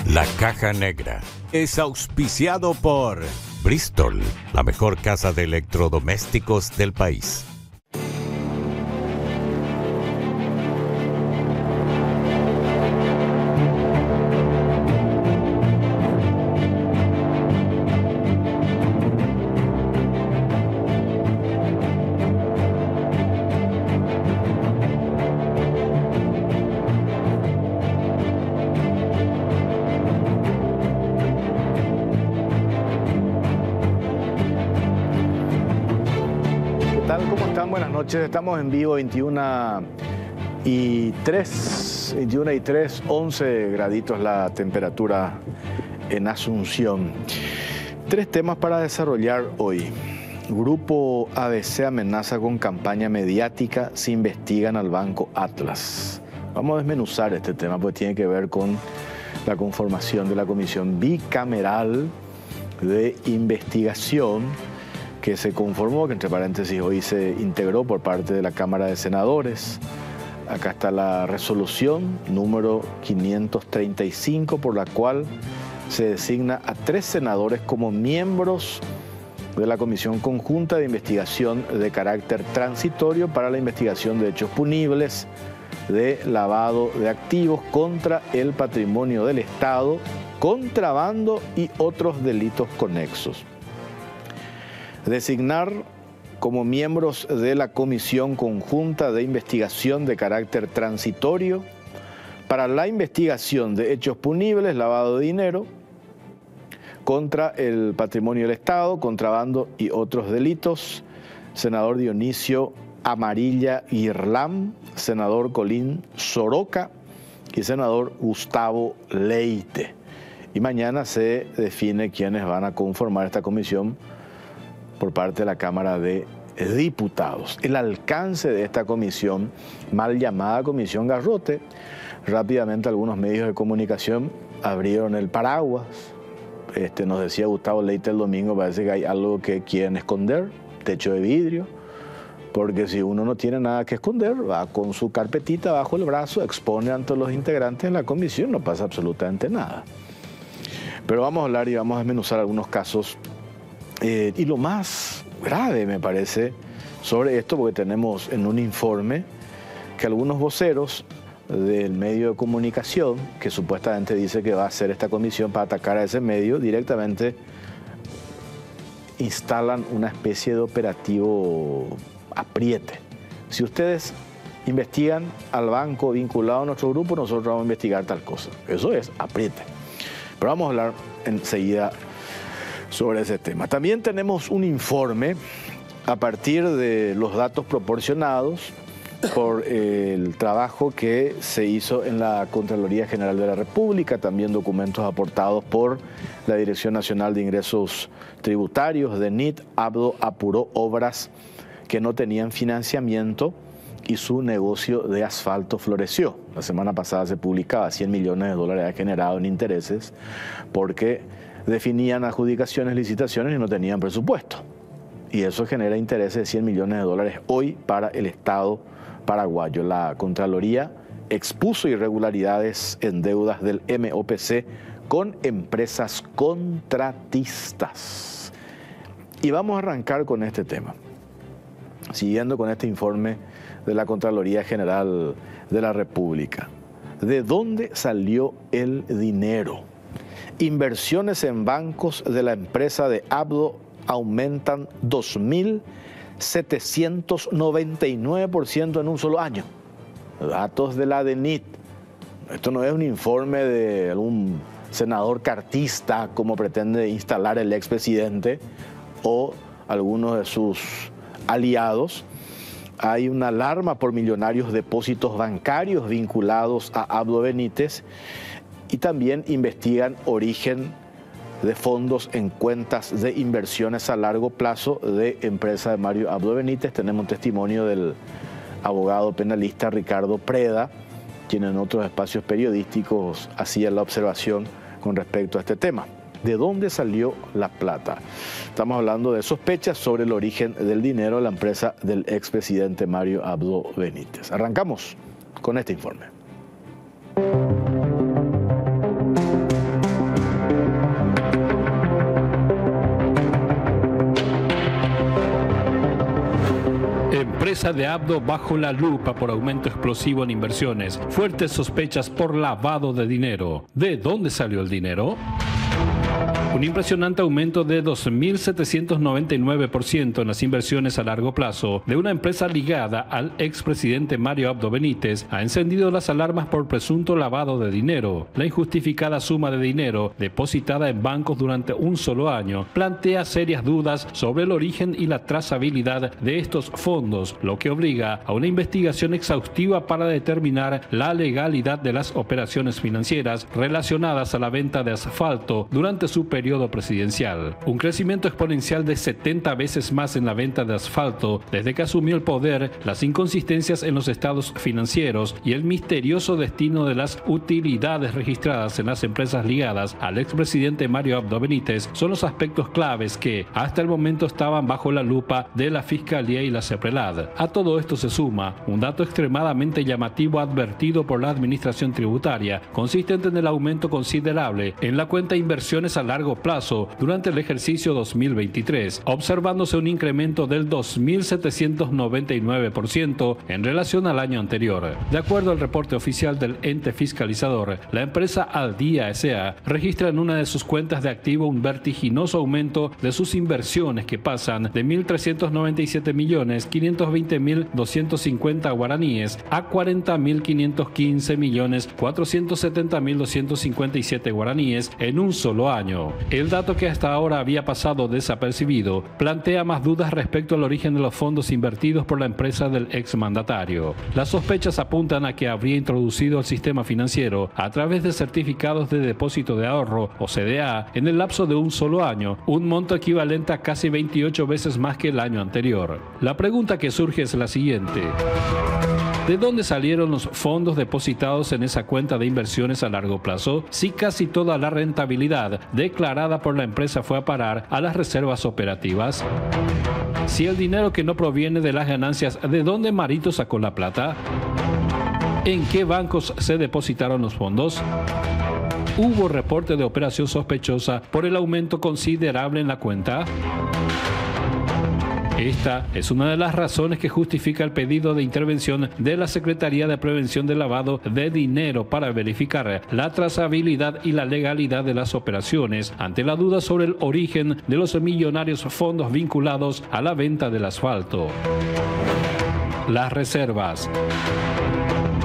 La Caja Negra es auspiciado por Bristol, la mejor casa de electrodomésticos del país. Estamos en vivo, 21 y 3, 11 graditos la temperatura en Asunción. 3 temas para desarrollar hoy. Grupo ABC amenaza con campaña mediática si investigan al Banco Atlas. Vamos a desmenuzar este tema porque tiene que ver con la conformación de la Comisión Bicameral de Investigación que se conformó, que entre paréntesis hoy se integró por parte de la Cámara de Senadores. Acá está la resolución número 535 por la cual se designa a 3 senadores como miembros de la Comisión Conjunta de Investigación de carácter transitorio para la investigación de hechos punibles de lavado de activos contra el patrimonio del Estado, contrabando y otros delitos conexos. Designar como miembros de la Comisión Conjunta de Investigación de carácter transitorio para la investigación de hechos punibles, lavado de dinero, contra el patrimonio del Estado, contrabando y otros delitos, senador Dionisio Amarilla Irlám, senador Colín Soroca y senador Gustavo Leite. Y mañana se define quiénes van a conformar esta comisión por parte de la Cámara de Diputados. El alcance de esta comisión, mal llamada Comisión Garrote, rápidamente algunos medios de comunicación abrieron el paraguas. Nos decía Gustavo Leite el domingo, parece que hay algo que quieren esconder, techo de vidrio, porque si uno no tiene nada que esconder, va con su carpetita bajo el brazo, expone ante los integrantes de la comisión, no pasa absolutamente nada. Pero vamos a hablar y vamos a desmenuzar algunos casos. Y lo más grave, me parece, sobre esto, porque tenemos en un informe que algunos voceros del medio de comunicación, que supuestamente dice que va a hacer esta comisión para atacar a ese medio, directamente instalan una especie de operativo apriete. Si ustedes investigan al banco vinculado a nuestro grupo, nosotros vamos a investigar tal cosa. Eso es apriete. Pero vamos a hablar enseguida sobre ese tema. También tenemos un informe a partir de los datos proporcionados por el trabajo que se hizo en la Contraloría General de la República, también documentos aportados por la Dirección Nacional de Ingresos Tributarios, DENIT. ABDO apuró obras que no tenían financiamiento y su negocio de asfalto floreció. La semana pasada se publicaba 100 millones de dólares ha generado en intereses porque definían adjudicaciones, licitaciones y no tenían presupuesto. Y eso genera intereses de 100 millones de dólares hoy para el Estado paraguayo. La Contraloría expuso irregularidades en deudas del MOPC con empresas contratistas. Y vamos a arrancar con este tema, siguiendo con este informe de la Contraloría General de la República. ¿De dónde salió el dinero? Inversiones en bancos de la empresa de ABDO aumentan 2.799% en un solo año. Datos de la DENIT. Esto no es un informe de algún senador cartista como pretende instalar el expresidente o algunos de sus aliados. Hay una alarma por millonarios depósitos bancarios vinculados a Abdo Benítez y también investigan origen de fondos en cuentas de inversiones a largo plazo de empresa de Mario Abdo Benítez. Tenemos un testimonio del abogado penalista Ricardo Preda, quien en otros espacios periodísticos hacía la observación con respecto a este tema. ¿De dónde salió la plata? Estamos hablando de sospechas sobre el origen del dinero de la empresa del expresidente Mario Abdo Benítez. Arrancamos con este informe. empresa de Abdo bajo la lupa por aumento explosivo en inversiones. Fuertes sospechas por lavado de dinero. ¿De dónde salió el dinero? Un impresionante aumento de 2.799% en las inversiones a largo plazo de una empresa ligada al expresidente Mario Abdo Benítez ha encendido las alarmas por presunto lavado de dinero. La injustificada suma de dinero depositada en bancos durante un solo año plantea serias dudas sobre el origen y la trazabilidad de estos fondos, lo que obliga a una investigación exhaustiva para determinar la legalidad de las operaciones financieras relacionadas a la venta de asfalto durante su periodo presidencial. Un crecimiento exponencial de 70 veces más en la venta de asfalto desde que asumió el poder, las inconsistencias en los estados financieros y el misterioso destino de las utilidades registradas en las empresas ligadas al expresidente Mario Abdo Benítez son los aspectos claves que hasta el momento estaban bajo la lupa de la Fiscalía y la CEPRELAD. A todo esto se suma un dato extremadamente llamativo advertido por la Administración Tributaria, consistente en el aumento considerable en la cuenta de inversiones a largo plazo durante el ejercicio 2023, observándose un incremento del 2.799% en relación al año anterior. De acuerdo al reporte oficial del ente fiscalizador, la empresa Al Día S.A. registra en una de sus cuentas de activo un vertiginoso aumento de sus inversiones que pasan de 1.397.520.250 guaraníes a 40.515.470.257 guaraníes en un solo año. El dato, que hasta ahora había pasado desapercibido, plantea más dudas respecto al origen de los fondos invertidos por la empresa del exmandatario. Las sospechas apuntan a que habría introducido al sistema financiero, a través de certificados de depósito de ahorro o CDA, en el lapso de un solo año, un monto equivalente a casi 28 veces más que el año anterior. La pregunta que surge es la siguiente: ¿de dónde salieron los fondos depositados en esa cuenta de inversiones a largo plazo si casi toda la rentabilidad declarada por la empresa fue a parar a las reservas operativas? Si el dinero que no proviene de las ganancias, ¿de dónde Marito sacó la plata? ¿En qué bancos se depositaron los fondos? ¿Hubo reporte de operación sospechosa por el aumento considerable en la cuenta? Esta es una de las razones que justifica el pedido de intervención de la Secretaría de Prevención del Lavado de Dinero para verificar la trazabilidad y la legalidad de las operaciones ante la duda sobre el origen de los millonarios fondos vinculados a la venta del asfalto. Las reservas.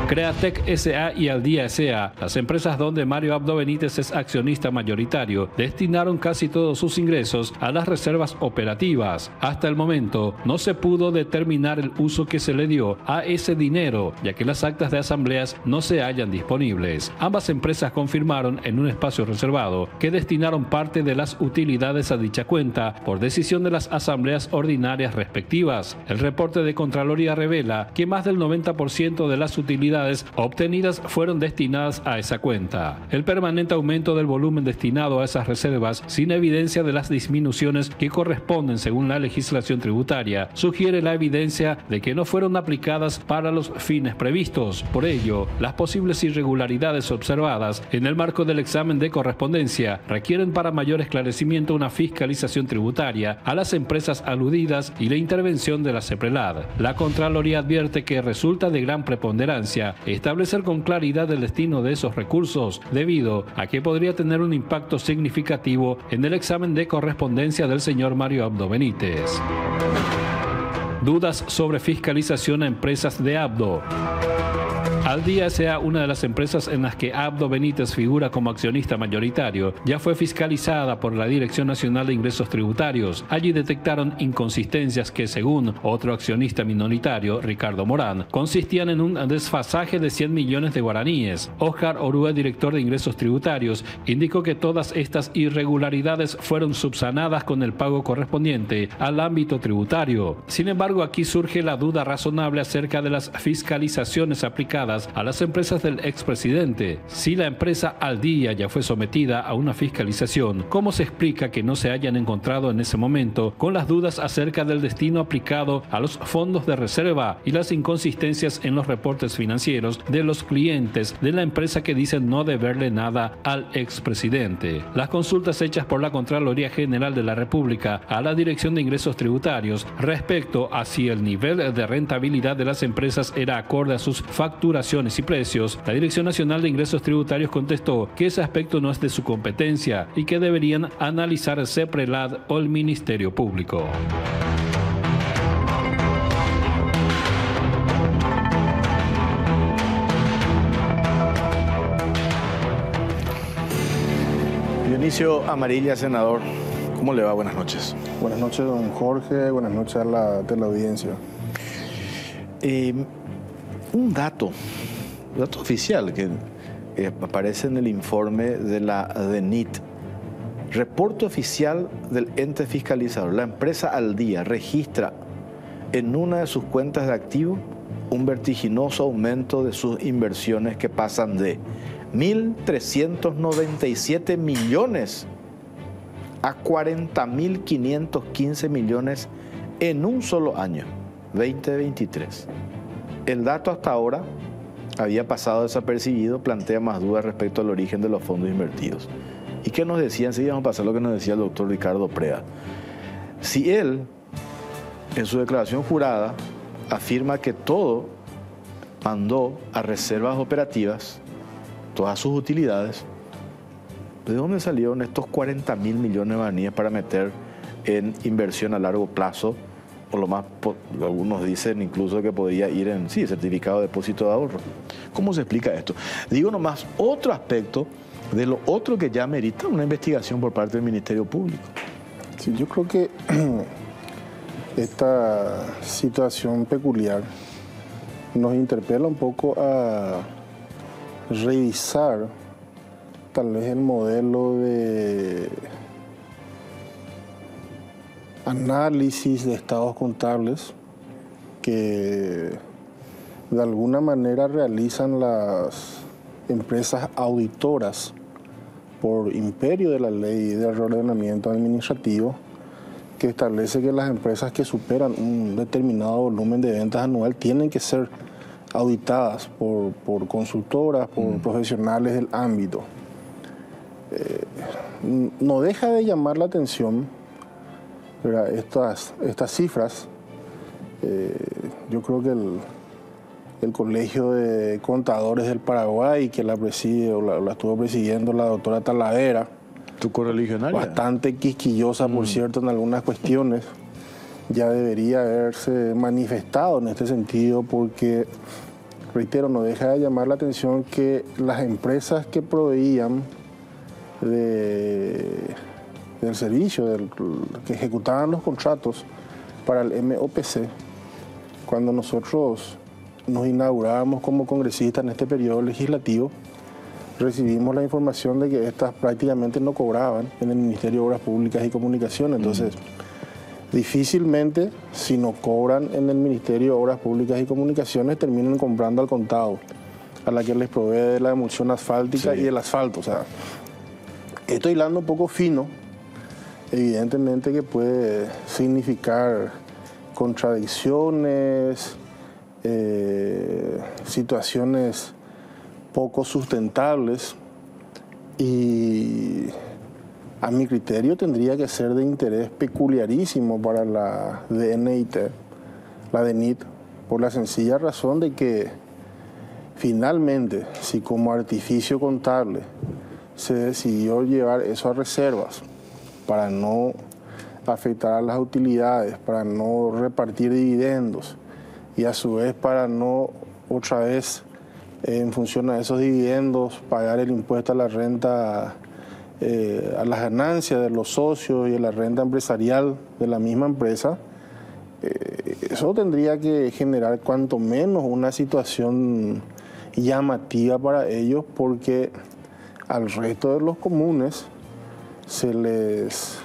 Createc S.A. y Al Día S.A., las empresas donde Mario Abdo Benítez es accionista mayoritario, destinaron casi todos sus ingresos a las reservas operativas. Hasta el momento no se pudo determinar el uso que se le dio a ese dinero, ya que las actas de asambleas no se hallan disponibles. Ambas empresas confirmaron en un espacio reservado que destinaron parte de las utilidades a dicha cuenta por decisión de las asambleas ordinarias respectivas. El reporte de Contraloría revela que más del 90% de las utilidades obtenidas fueron destinadas a esa cuenta. El permanente aumento del volumen destinado a esas reservas, sin evidencia de las disminuciones que corresponden según la legislación tributaria, sugiere la evidencia de que no fueron aplicadas para los fines previstos. Por ello, las posibles irregularidades observadas en el marco del examen de correspondencia requieren para mayor esclarecimiento una fiscalización tributaria a las empresas aludidas y la intervención de la CEPRELAD. La Contraloría advierte que resulta de gran preponderancia establecer con claridad el destino de esos recursos, debido a que podría tener un impacto significativo en el examen de correspondencia del señor Mario Abdo Benítez. Dudas sobre fiscalización a empresas de Abdo. Al Día S.A., una de las empresas en las que Abdo Benítez figura como accionista mayoritario, ya fue fiscalizada por la Dirección Nacional de Ingresos Tributarios. Allí detectaron inconsistencias que, según otro accionista minoritario, Ricardo Morán, consistían en un desfasaje de 100 millones de guaraníes. Oscar Orue, director de Ingresos Tributarios, indicó que todas estas irregularidades fueron subsanadas con el pago correspondiente al ámbito tributario. Sin embargo, aquí surge la duda razonable acerca de las fiscalizaciones aplicadas vinculadas a las empresas del expresidente. Si la empresa Al Día ya fue sometida a una fiscalización, ¿cómo se explica que no se hayan encontrado en ese momento con las dudas acerca del destino aplicado a los fondos de reserva y las inconsistencias en los reportes financieros de los clientes de la empresa que dicen no deberle nada al expresidente? Las consultas hechas por la Contraloría General de la República a la Dirección de Ingresos Tributarios respecto a si el nivel de rentabilidad de las empresas era acorde a sus facturaciones y precios, la Dirección Nacional de Ingresos Tributarios contestó que ese aspecto no es de su competencia y que deberían analizar CEPRELAD o el Ministerio Público. Dionisio Amarilla, senador, ¿cómo le va? Buenas noches. Buenas noches, don Jorge. Buenas noches a la teleaudiencia. Un dato oficial que aparece en el informe de la DENIT. Reporte oficial del ente fiscalizador. La empresa Al Día registra en una de sus cuentas de activos un vertiginoso aumento de sus inversiones que pasan de 1.397 millones a 40.515 millones en un solo año, 2023. El dato hasta ahora había pasado desapercibido, plantea más dudas respecto al origen de los fondos invertidos. ¿Y qué nos decían? Sí, vamos a pasar lo que nos decía el doctor Ricardo Preda. Si él, en su declaración jurada, afirma que todo mandó a reservas operativas, todas sus utilidades, ¿de dónde salieron estos 40.000 millones de guaraníes para meter en inversión a largo plazo? O lo más, algunos dicen incluso que podría ir en certificado de depósito de ahorro. ¿Cómo se explica esto? Digo nomás otro aspecto de lo otro que ya merita una investigación por parte del Ministerio Público. Sí, yo creo que esta situación peculiar nos interpela un poco a revisar tal vez el modelo de análisis de estados contables que de alguna manera realizan las empresas auditoras por imperio de la ley de reordenamiento administrativo, que establece que las empresas que superan un determinado volumen de ventas anual tienen que ser auditadas por consultoras, por profesionales del ámbito. No deja de llamar la atención, ¿verdad? Estas cifras. Yo creo que el Colegio de Contadores del Paraguay, que la preside o la estuvo presidiendo la doctora Talavera, ¿tu correligionaria? Bastante quisquillosa, por cierto, en algunas cuestiones, ya debería haberse manifestado en este sentido, porque, reitero, no deja de llamar la atención que las empresas que proveían del servicio, que ejecutaban los contratos para el MOPC, cuando nosotros nos inaugurábamos como congresistas en este periodo legislativo, recibimos la información de que estas prácticamente no cobraban en el Ministerio de Obras Públicas y Comunicaciones. Entonces, difícilmente, si no cobran en el Ministerio de Obras Públicas y Comunicaciones, terminan comprando al contado, a la que les provee de la emulsión asfáltica y del asfalto. O sea, estoy hilando un poco fino, evidentemente que puede significar contradicciones, situaciones poco sustentables, y a mi criterio tendría que ser de interés peculiarísimo para la DNIT, la DENIT, por la sencilla razón de que finalmente, si como artificio contable se decidió llevar eso a reservas para no afectar a las utilidades, para no repartir dividendos y a su vez para no otra vez en función a esos dividendos pagar el impuesto a la renta, a las ganancias de los socios y a la renta empresarial de la misma empresa, eso tendría que generar cuanto menos una situación llamativa para ellos, porque al resto de los comunes se les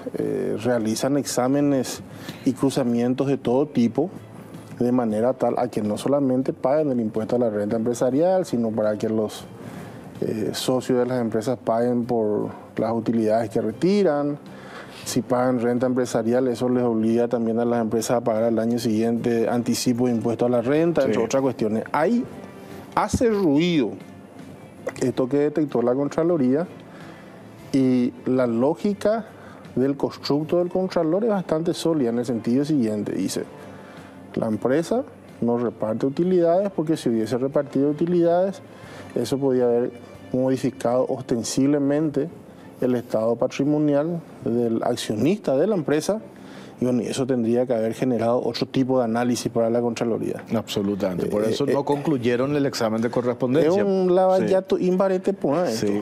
realizan exámenes y cruzamientos de todo tipo de manera tal a que no solamente paguen el impuesto a la renta empresarial, sino para que los socios de las empresas paguen por las utilidades que retiran. Si pagan renta empresarial, eso les obliga también a las empresas a pagar al año siguiente anticipo de impuesto a la renta, entre otras cuestiones. Ahí hace ruido esto que detectó la Contraloría, y la lógica del constructo del Contralor es bastante sólida en el sentido siguiente. Dice, la empresa no reparte utilidades porque si hubiese repartido utilidades, eso podía haber modificado ostensiblemente el estado patrimonial del accionista de la empresa, y bueno, eso tendría que haber generado otro tipo de análisis para la Contraloría. Absolutamente. Por eso no concluyeron el examen de correspondencia. Es un lavallato imbarete por esto. Sí.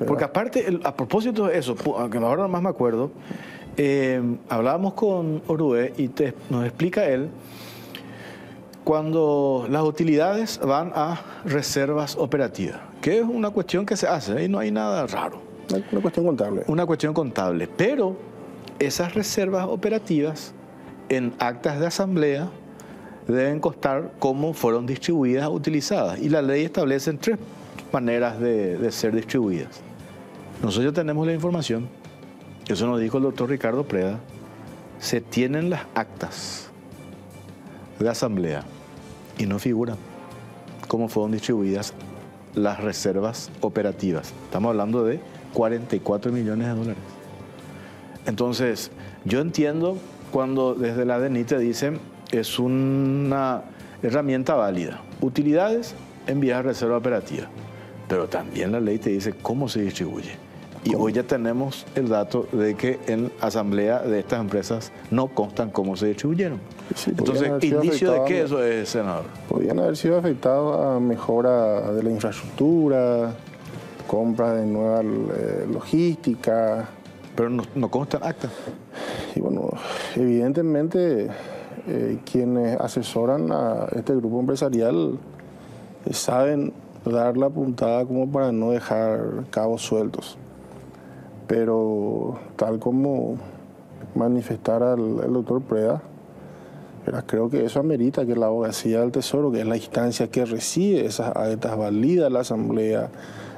Porque aparte, a propósito de eso, aunque ahora más me acuerdo, hablábamos con Orué y nos explica él, cuando las utilidades van a reservas operativas, que es una cuestión que se hace, ahí no hay nada raro. Una cuestión contable. Una cuestión contable, pero esas reservas operativas en actas de asamblea deben constar cómo fueron distribuidas o utilizadas. Y la ley establece 3 maneras de ser distribuidas. Nosotros tenemos la información, eso nos dijo el doctor Ricardo Preda, se tienen las actas de asamblea y no figuran cómo fueron distribuidas las reservas operativas. Estamos hablando de 44 millones de dólares. Entonces, yo entiendo cuando desde la DENIT te dicen es una herramienta válida. Utilidades envías a reserva operativa, pero también la ley te dice cómo se distribuye. Y hoy ya tenemos el dato de que en asamblea de estas empresas no constan cómo se distribuyeron. Sí, entonces, ¿indicio de qué eso es, senador? Podrían haber sido afectados a mejora de la infraestructura, compra de nueva logística. Pero no constan actas. Y bueno, evidentemente quienes asesoran a este grupo empresarial saben dar la puntada como para no dejar cabos sueltos. Pero tal como manifestara el doctor Preda, creo que eso amerita que la Abogacía del Tesoro, que es la instancia que recibe esas actas, valida la asamblea,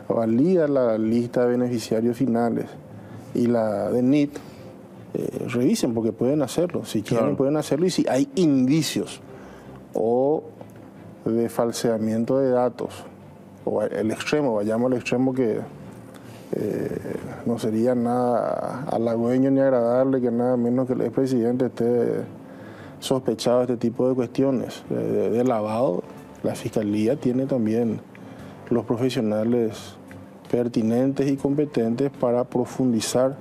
valida la lista de beneficiarios finales, y la DENIT revisen, porque pueden hacerlo, si quieren pueden hacerlo, y si hay indicios o de falseamiento de datos, o el extremo, vayamos al extremo que no sería nada halagüeño ni agradable que nada menos que el expresidente esté sospechado de este tipo de cuestiones de lavado. La Fiscalía tiene también los profesionales pertinentes y competentes para profundizar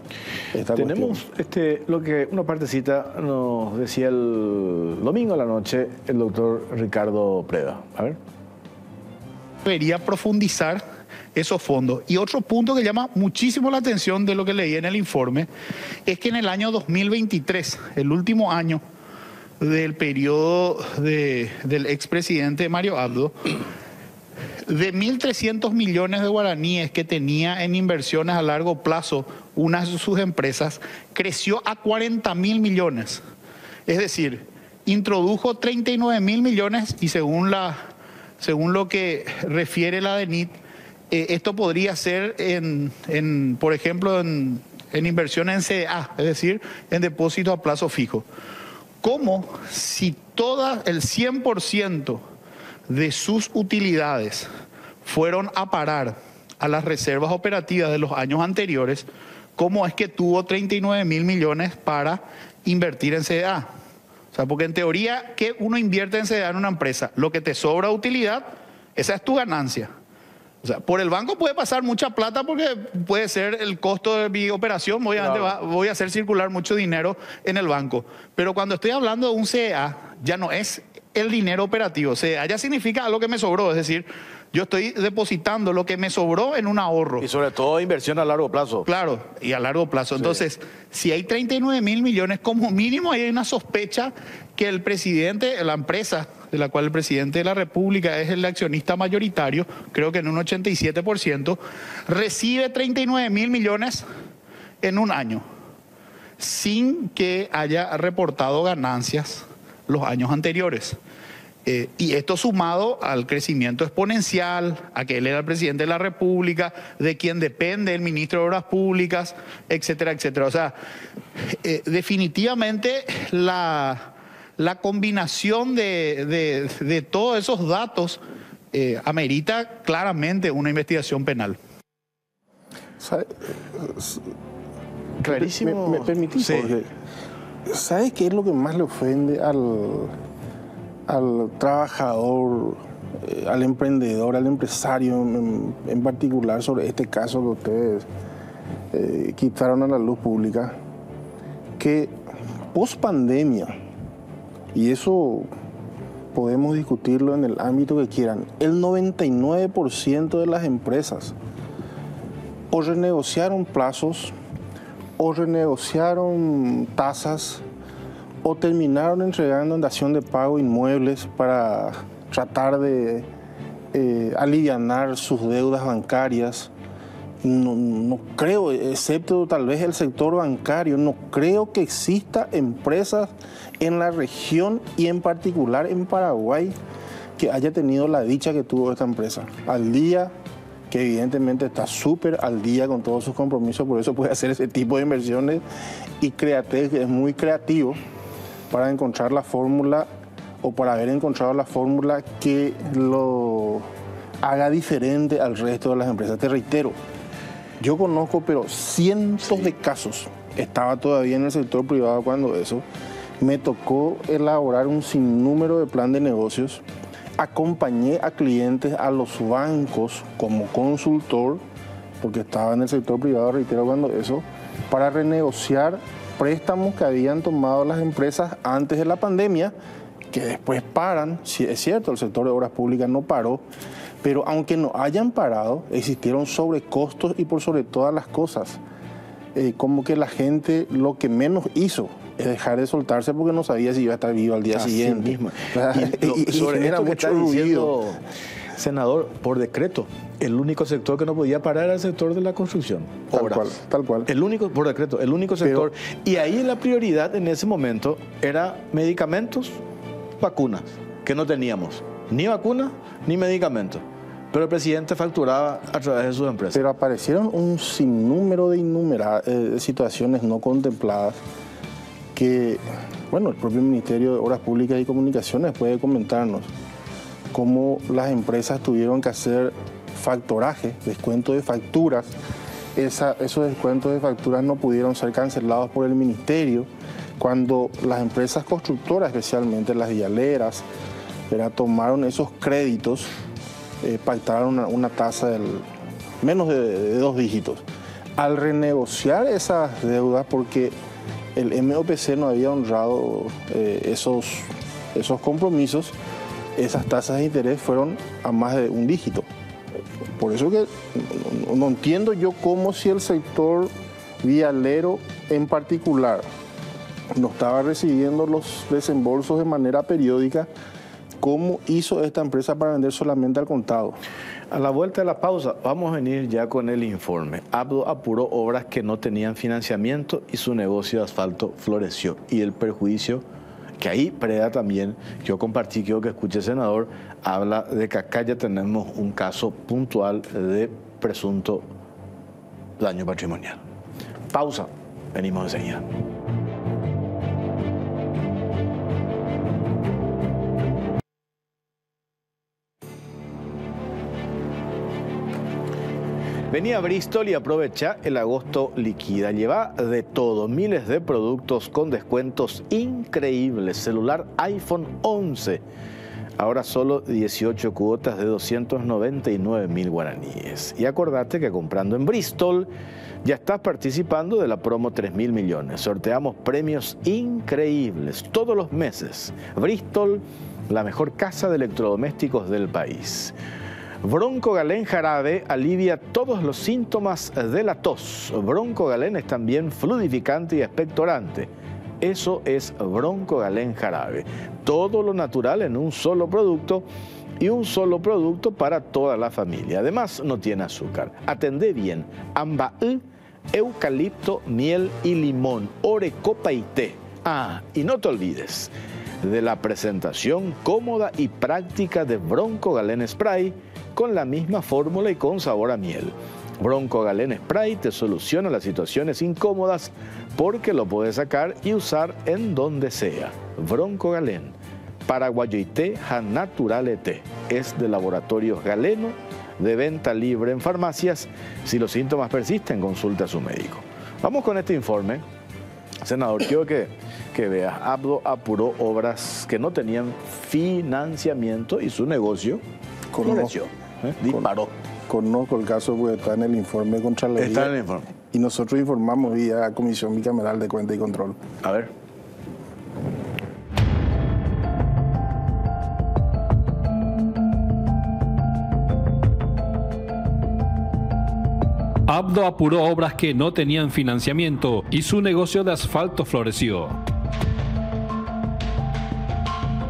esta Tenemos cuestión. Lo que una partecita nos decía el domingo a la noche el doctor Ricardo Preda. A ver. Debería profundizar esos fondos. Y otro punto que llama muchísimo la atención de lo que leí en el informe es que en el año 2023, el último año del periodo del expresidente Mario Abdo, de 1.300 millones de guaraníes que tenía en inversiones a largo plazo una de sus empresas, creció a 40.000 millones. Es decir, introdujo 39.000 millones y según lo que refiere la DENIT, esto podría ser, por ejemplo, en inversiones en CDA, es decir, en depósito a plazo fijo. ¿Cómo si el 100% de sus utilidades fueron a parar a las reservas operativas de los años anteriores, cómo es que tuvo 39.000 millones para invertir en CDA? O sea, porque en teoría, ¿qué uno invierte en CDA en una empresa? Lo que te sobra utilidad, esa es tu ganancia. O sea, por el banco puede pasar mucha plata porque puede ser el costo de mi operación, obviamente voy a hacer circular mucho dinero en el banco. Pero cuando estoy hablando de un CDA, ya no es el dinero operativo. CDA ya significa algo que me sobró, es decir, yo estoy depositando lo que me sobró en un ahorro. Y sobre todo inversión a largo plazo. Claro, y a largo plazo. Entonces, si hay 39.000 millones, como mínimo hay una sospecha que el presidente, la empresa de la cual el presidente de la República es el accionista mayoritario, creo que en un 87%, recibe 39.000 millones en un año, sin que haya reportado ganancias, los años anteriores. Y esto sumado al crecimiento exponencial, a que él era el presidente de la República, de quien depende el ministro de Obras Públicas, etcétera, etcétera. O sea, definitivamente la combinación de todos esos datos amerita claramente una investigación penal. Clarísimo. ¿Me permitís? Sí. Porque, ¿sabes qué es lo que más le ofende al trabajador, al emprendedor, al empresario en particular sobre este caso que ustedes quitaron a la luz pública? Que post pandemia, y eso podemos discutirlo en el ámbito que quieran, el 99% de las empresas o renegociaron plazos, o renegociaron tasas, o terminaron entregando en dación de pago inmuebles para tratar de alivianar sus deudas bancarias. No creo, excepto tal vez el sector bancario, no creo que exista empresas en la región y en particular en Paraguay que haya tenido la dicha que tuvo esta empresa. Al día, que evidentemente está súper al día con todos sus compromisos, por eso puede hacer ese tipo de inversiones, y Createc es muy creativo para encontrar la fórmula, o para haber encontrado la fórmula que lo haga diferente al resto de las empresas. Te reitero, yo conozco pero cientos de casos, estaba todavía en el sector privado cuando eso, me tocó elaborar un sinnúmero de plan de negocios, acompañé a clientes a los bancos como consultor, porque estaba en el sector privado, reitero cuando eso, para renegociar préstamos que habían tomado las empresas antes de la pandemia, que después paran. Sí, es cierto, el sector de obras públicas no paró, pero aunque no hayan parado, existieron sobrecostos y por sobre todas las cosas, como que la gente lo que menos hizo es dejar de soltarse porque no sabía si iba a estar vivo al día siguiente. Mismo. Y sobre genera esto que mucho está ruido. diciendo, senador, por decreto, el único sector que no podía parar era el sector de la construcción. Obras. Tal cual. El único, por decreto, el único sector. Y ahí la prioridad en ese momento era medicamentos, vacunas, que no teníamos. Ni vacunas, ni medicamentos. Pero el presidente facturaba a través de sus empresas. Pero aparecieron un sinnúmero de situaciones no contempladas que, bueno, el propio Ministerio de Obras Públicas y Comunicaciones puede comentarnos cómo las empresas tuvieron que hacer factoraje, descuento de facturas. Esos descuentos de facturas no pudieron ser cancelados por el Ministerio cuando las empresas constructoras, especialmente las vialeras, tomaron esos créditos, pactaron una tasa del menos de 2 dígitos. Al renegociar esas deudas, porque el MOPC no había honrado esos compromisos, esas tasas de interés fueron a más de 1 dígito. Por eso que no entiendo yo cómo, si el sector vialero en particular no estaba recibiendo los desembolsos de manera periódica, ¿cómo hizo esta empresa para vender solamente al contado? A la vuelta de la pausa, vamos a venir ya con el informe. Abdo apuró obras que no tenían financiamiento y su negocio de asfalto floreció. Y el perjuicio, que ahí Preda también, yo compartí, quiero que escuche, senador, habla de que acá ya tenemos un caso puntual de presunto daño patrimonial. Pausa, venimos enseguida. Vení a Bristol y aprovecha el agosto liquida. Lleva de todo, miles de productos con descuentos increíbles. Celular iPhone 11. Ahora solo 18 cuotas de 299.000 guaraníes. Y acordate que comprando en Bristol ya estás participando de la promo 3.000 millones. Sorteamos premios increíbles todos los meses. Bristol, la mejor casa de electrodomésticos del país. Broncogalén Jarabe alivia todos los síntomas de la tos. Broncogalén es también fluidificante y expectorante. Eso es Broncogalén Jarabe. Todo lo natural en un solo producto y un solo producto para toda la familia. Además, no tiene azúcar. Atendé bien. Ambaú, eucalipto, miel y limón. Orecopa y té. Ah, y no te olvides. de la presentación cómoda y práctica de Bronco Galén Spray con la misma fórmula y con sabor a miel. Bronco Galén Spray te soluciona las situaciones incómodas porque lo puedes sacar y usar en donde sea. Bronco Galén, Paraguayoité Naturale Té, es de Laboratorios Galeno, de venta libre en farmacias. Si los síntomas persisten, consulte a su médico. Vamos con este informe. Senador, quiero que veas, Abdo apuró obras que no tenían financiamiento y su negocio floreció, disparó. Conozco el caso porque está en el informe de Contraloría. Está en el informe. Y nosotros informamos vía Comisión Bicameral de Cuenta y Control. A ver. Abdo apuró obras que no tenían financiamiento y su negocio de asfalto floreció.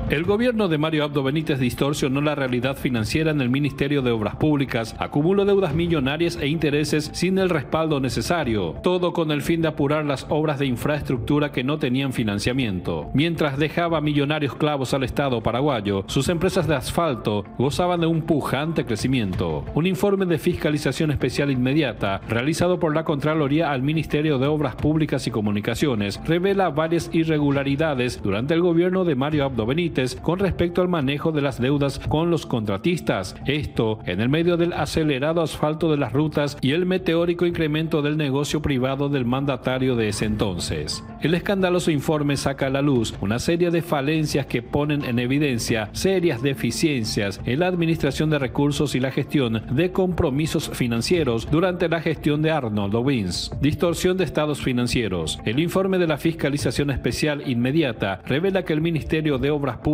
El gobierno de Mario Abdo Benítez distorsionó la realidad financiera en el Ministerio de Obras Públicas, acumuló deudas millonarias e intereses sin el respaldo necesario, todo con el fin de apurar las obras de infraestructura que no tenían financiamiento. Mientras dejaba millonarios clavos al Estado paraguayo, sus empresas de asfalto gozaban de un pujante crecimiento. Un informe de fiscalización especial inmediata, realizado por la Contraloría al Ministerio de Obras Públicas y Comunicaciones, revela varias irregularidades durante el gobierno de Mario Abdo Benítez con respecto al manejo de las deudas con los contratistas. Esto en el medio del acelerado asfalto de las rutas y el meteórico incremento del negocio privado del mandatario de ese entonces. El escandaloso informe saca a la luz una serie de falencias que ponen en evidencia serias deficiencias en la administración de recursos y la gestión de compromisos financieros durante la gestión de Arnoldo Wins. Distorsión de estados financieros. El informe de la Fiscalización Especial Inmediata revela que el Ministerio de Obras Públicas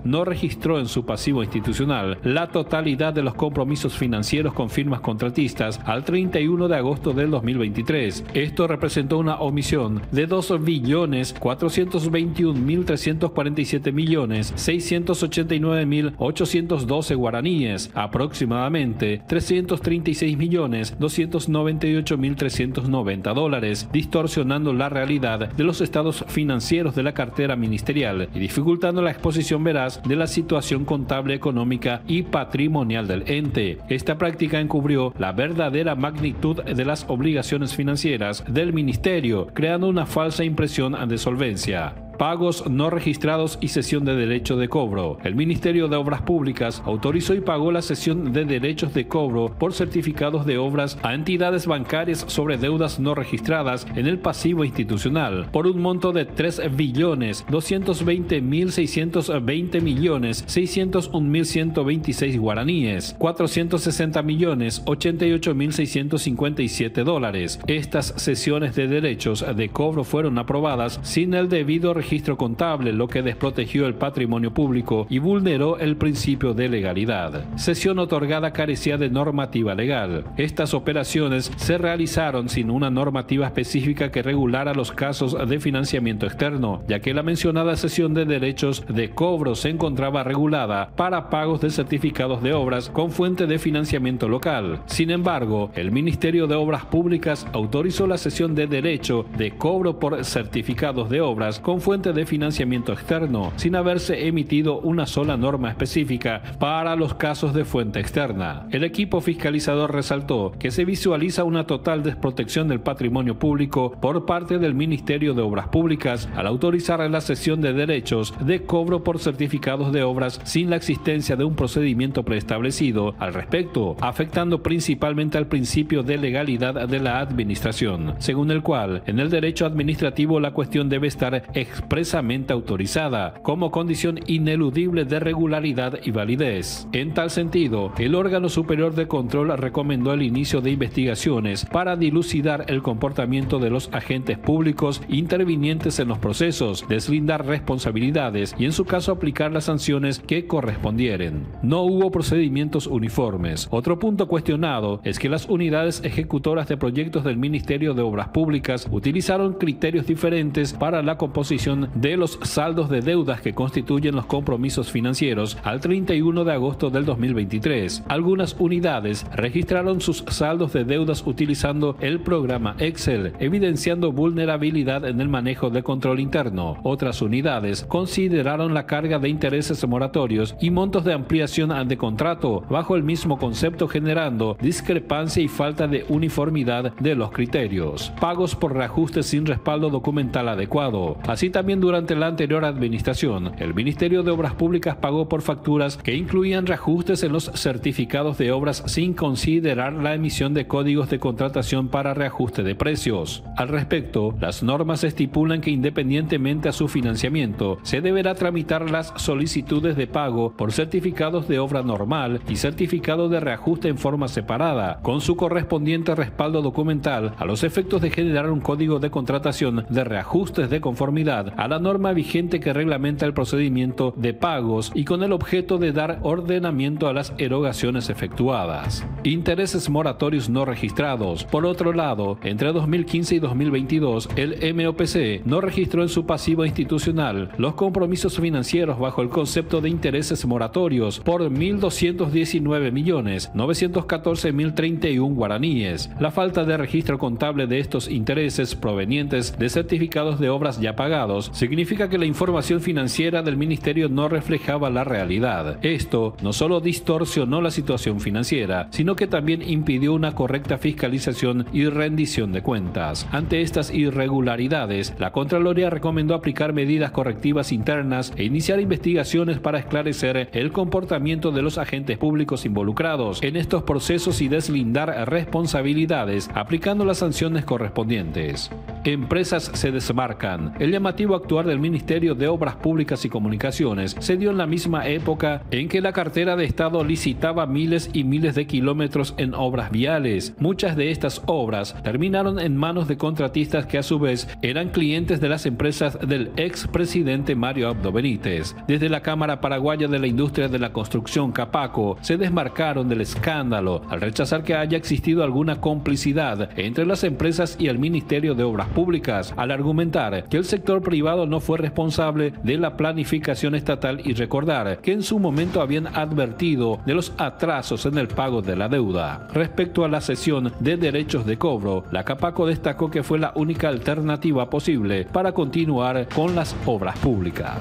no registró en su pasivo institucional la totalidad de los compromisos financieros con firmas contratistas al 31 de agosto del 2023. Esto representó una omisión de 2.421.347.689.812 guaraníes, aproximadamente $336.298.390, distorsionando la realidad de los estados financieros de la cartera ministerial y dificultando la exposición veraz de la situación contable, económica y patrimonial del ente. Esta práctica encubrió la verdadera magnitud de las obligaciones financieras del ministerio, creando una falsa impresión de solvencia. Pagos no registrados y cesión de derecho de cobro. El Ministerio de Obras Públicas autorizó y pagó la cesión de derechos de cobro por certificados de obras a entidades bancarias sobre deudas no registradas en el pasivo institucional por un monto de 3.220.620.601.126 guaraníes, $460.088.657. Estas cesiones de derechos de cobro fueron aprobadas sin el debido registro contable, lo que desprotegió el patrimonio público y vulneró el principio de legalidad. Cesión otorgada carecía de normativa legal. Estas operaciones se realizaron sin una normativa específica que regulara los casos de financiamiento externo, ya que la mencionada cesión de derechos de cobro se encontraba regulada para pagos de certificados de obras con fuente de financiamiento local. Sin embargo, el Ministerio de Obras Públicas autorizó la cesión de derecho de cobro por certificados de obras con fuente de financiamiento externo, sin haberse emitido una sola norma específica para los casos de fuente externa. El equipo fiscalizador resaltó que se visualiza una total desprotección del patrimonio público por parte del Ministerio de Obras Públicas al autorizar la cesión de derechos de cobro por certificados de obras sin la existencia de un procedimiento preestablecido al respecto, afectando principalmente al principio de legalidad de la administración, según el cual en el derecho administrativo la cuestión debe estar expresamente autorizada como condición ineludible de regularidad y validez. En tal sentido, el órgano superior de control recomendó el inicio de investigaciones para dilucidar el comportamiento de los agentes públicos intervinientes en los procesos, deslindar responsabilidades y en su caso aplicar las sanciones que correspondieren. No hubo procedimientos uniformes. Otro punto cuestionado es que las unidades ejecutoras de proyectos del Ministerio de Obras Públicas utilizaron criterios diferentes para la composición actualización de los saldos de deudas que constituyen los compromisos financieros al 31 de agosto del 2023. Algunas unidades registraron sus saldos de deudas utilizando el programa Excel, evidenciando vulnerabilidad en el manejo de control interno. Otras unidades consideraron la carga de intereses moratorios y montos de ampliación de contrato bajo el mismo concepto, generando discrepancia y falta de uniformidad de los criterios. Pagos por reajustes sin respaldo documental adecuado. Así también durante la anterior administración, el Ministerio de Obras Públicas pagó por facturas que incluían reajustes en los certificados de obras sin considerar la emisión de códigos de contratación para reajuste de precios. Al respecto, las normas estipulan que independientemente a su financiamiento, se deberá tramitar las solicitudes de pago por certificados de obra normal y certificado de reajuste en forma separada, con su correspondiente respaldo documental a los efectos de generar un código de contratación de reajustes de conformidad a la norma vigente que reglamenta el procedimiento de pagos y con el objeto de dar ordenamiento a las erogaciones efectuadas. Intereses moratorios no registrados. Por otro lado, entre 2015 y 2022, el MOPC no registró en su pasivo institucional los compromisos financieros bajo el concepto de intereses moratorios por 1.219.914.031 guaraníes. La falta de registro contable de estos intereses provenientes de certificados de obras ya pagados significa que la información financiera del Ministerio no reflejaba la realidad. Esto no solo distorsionó la situación financiera, sino que también impidió una correcta fiscalización y rendición de cuentas. Ante estas irregularidades, la Contraloría recomendó aplicar medidas correctivas internas e iniciar investigaciones para esclarecer el comportamiento de los agentes públicos involucrados en estos procesos y deslindar responsabilidades aplicando las sanciones correspondientes. Empresas se desmarcan. El llamativo actuar del Ministerio de Obras Públicas y Comunicaciones se dio en la misma época en que la cartera de Estado licitaba miles y miles de kilómetros en obras viales. Muchas de estas obras terminaron en manos de contratistas que a su vez eran clientes de las empresas del expresidente Mario Abdo Benítez. Desde la Cámara Paraguaya de la Industria de la Construcción, Capaco, se desmarcaron del escándalo al rechazar que haya existido alguna complicidad entre las empresas y el Ministerio de Obras Públicas, al argumentar que el sector privado no fue responsable de la planificación estatal y recordar que en su momento habían advertido de los atrasos en el pago de la deuda. Respecto a la cesión de derechos de cobro, la Capaco destacó que fue la única alternativa posible para continuar con las obras públicas.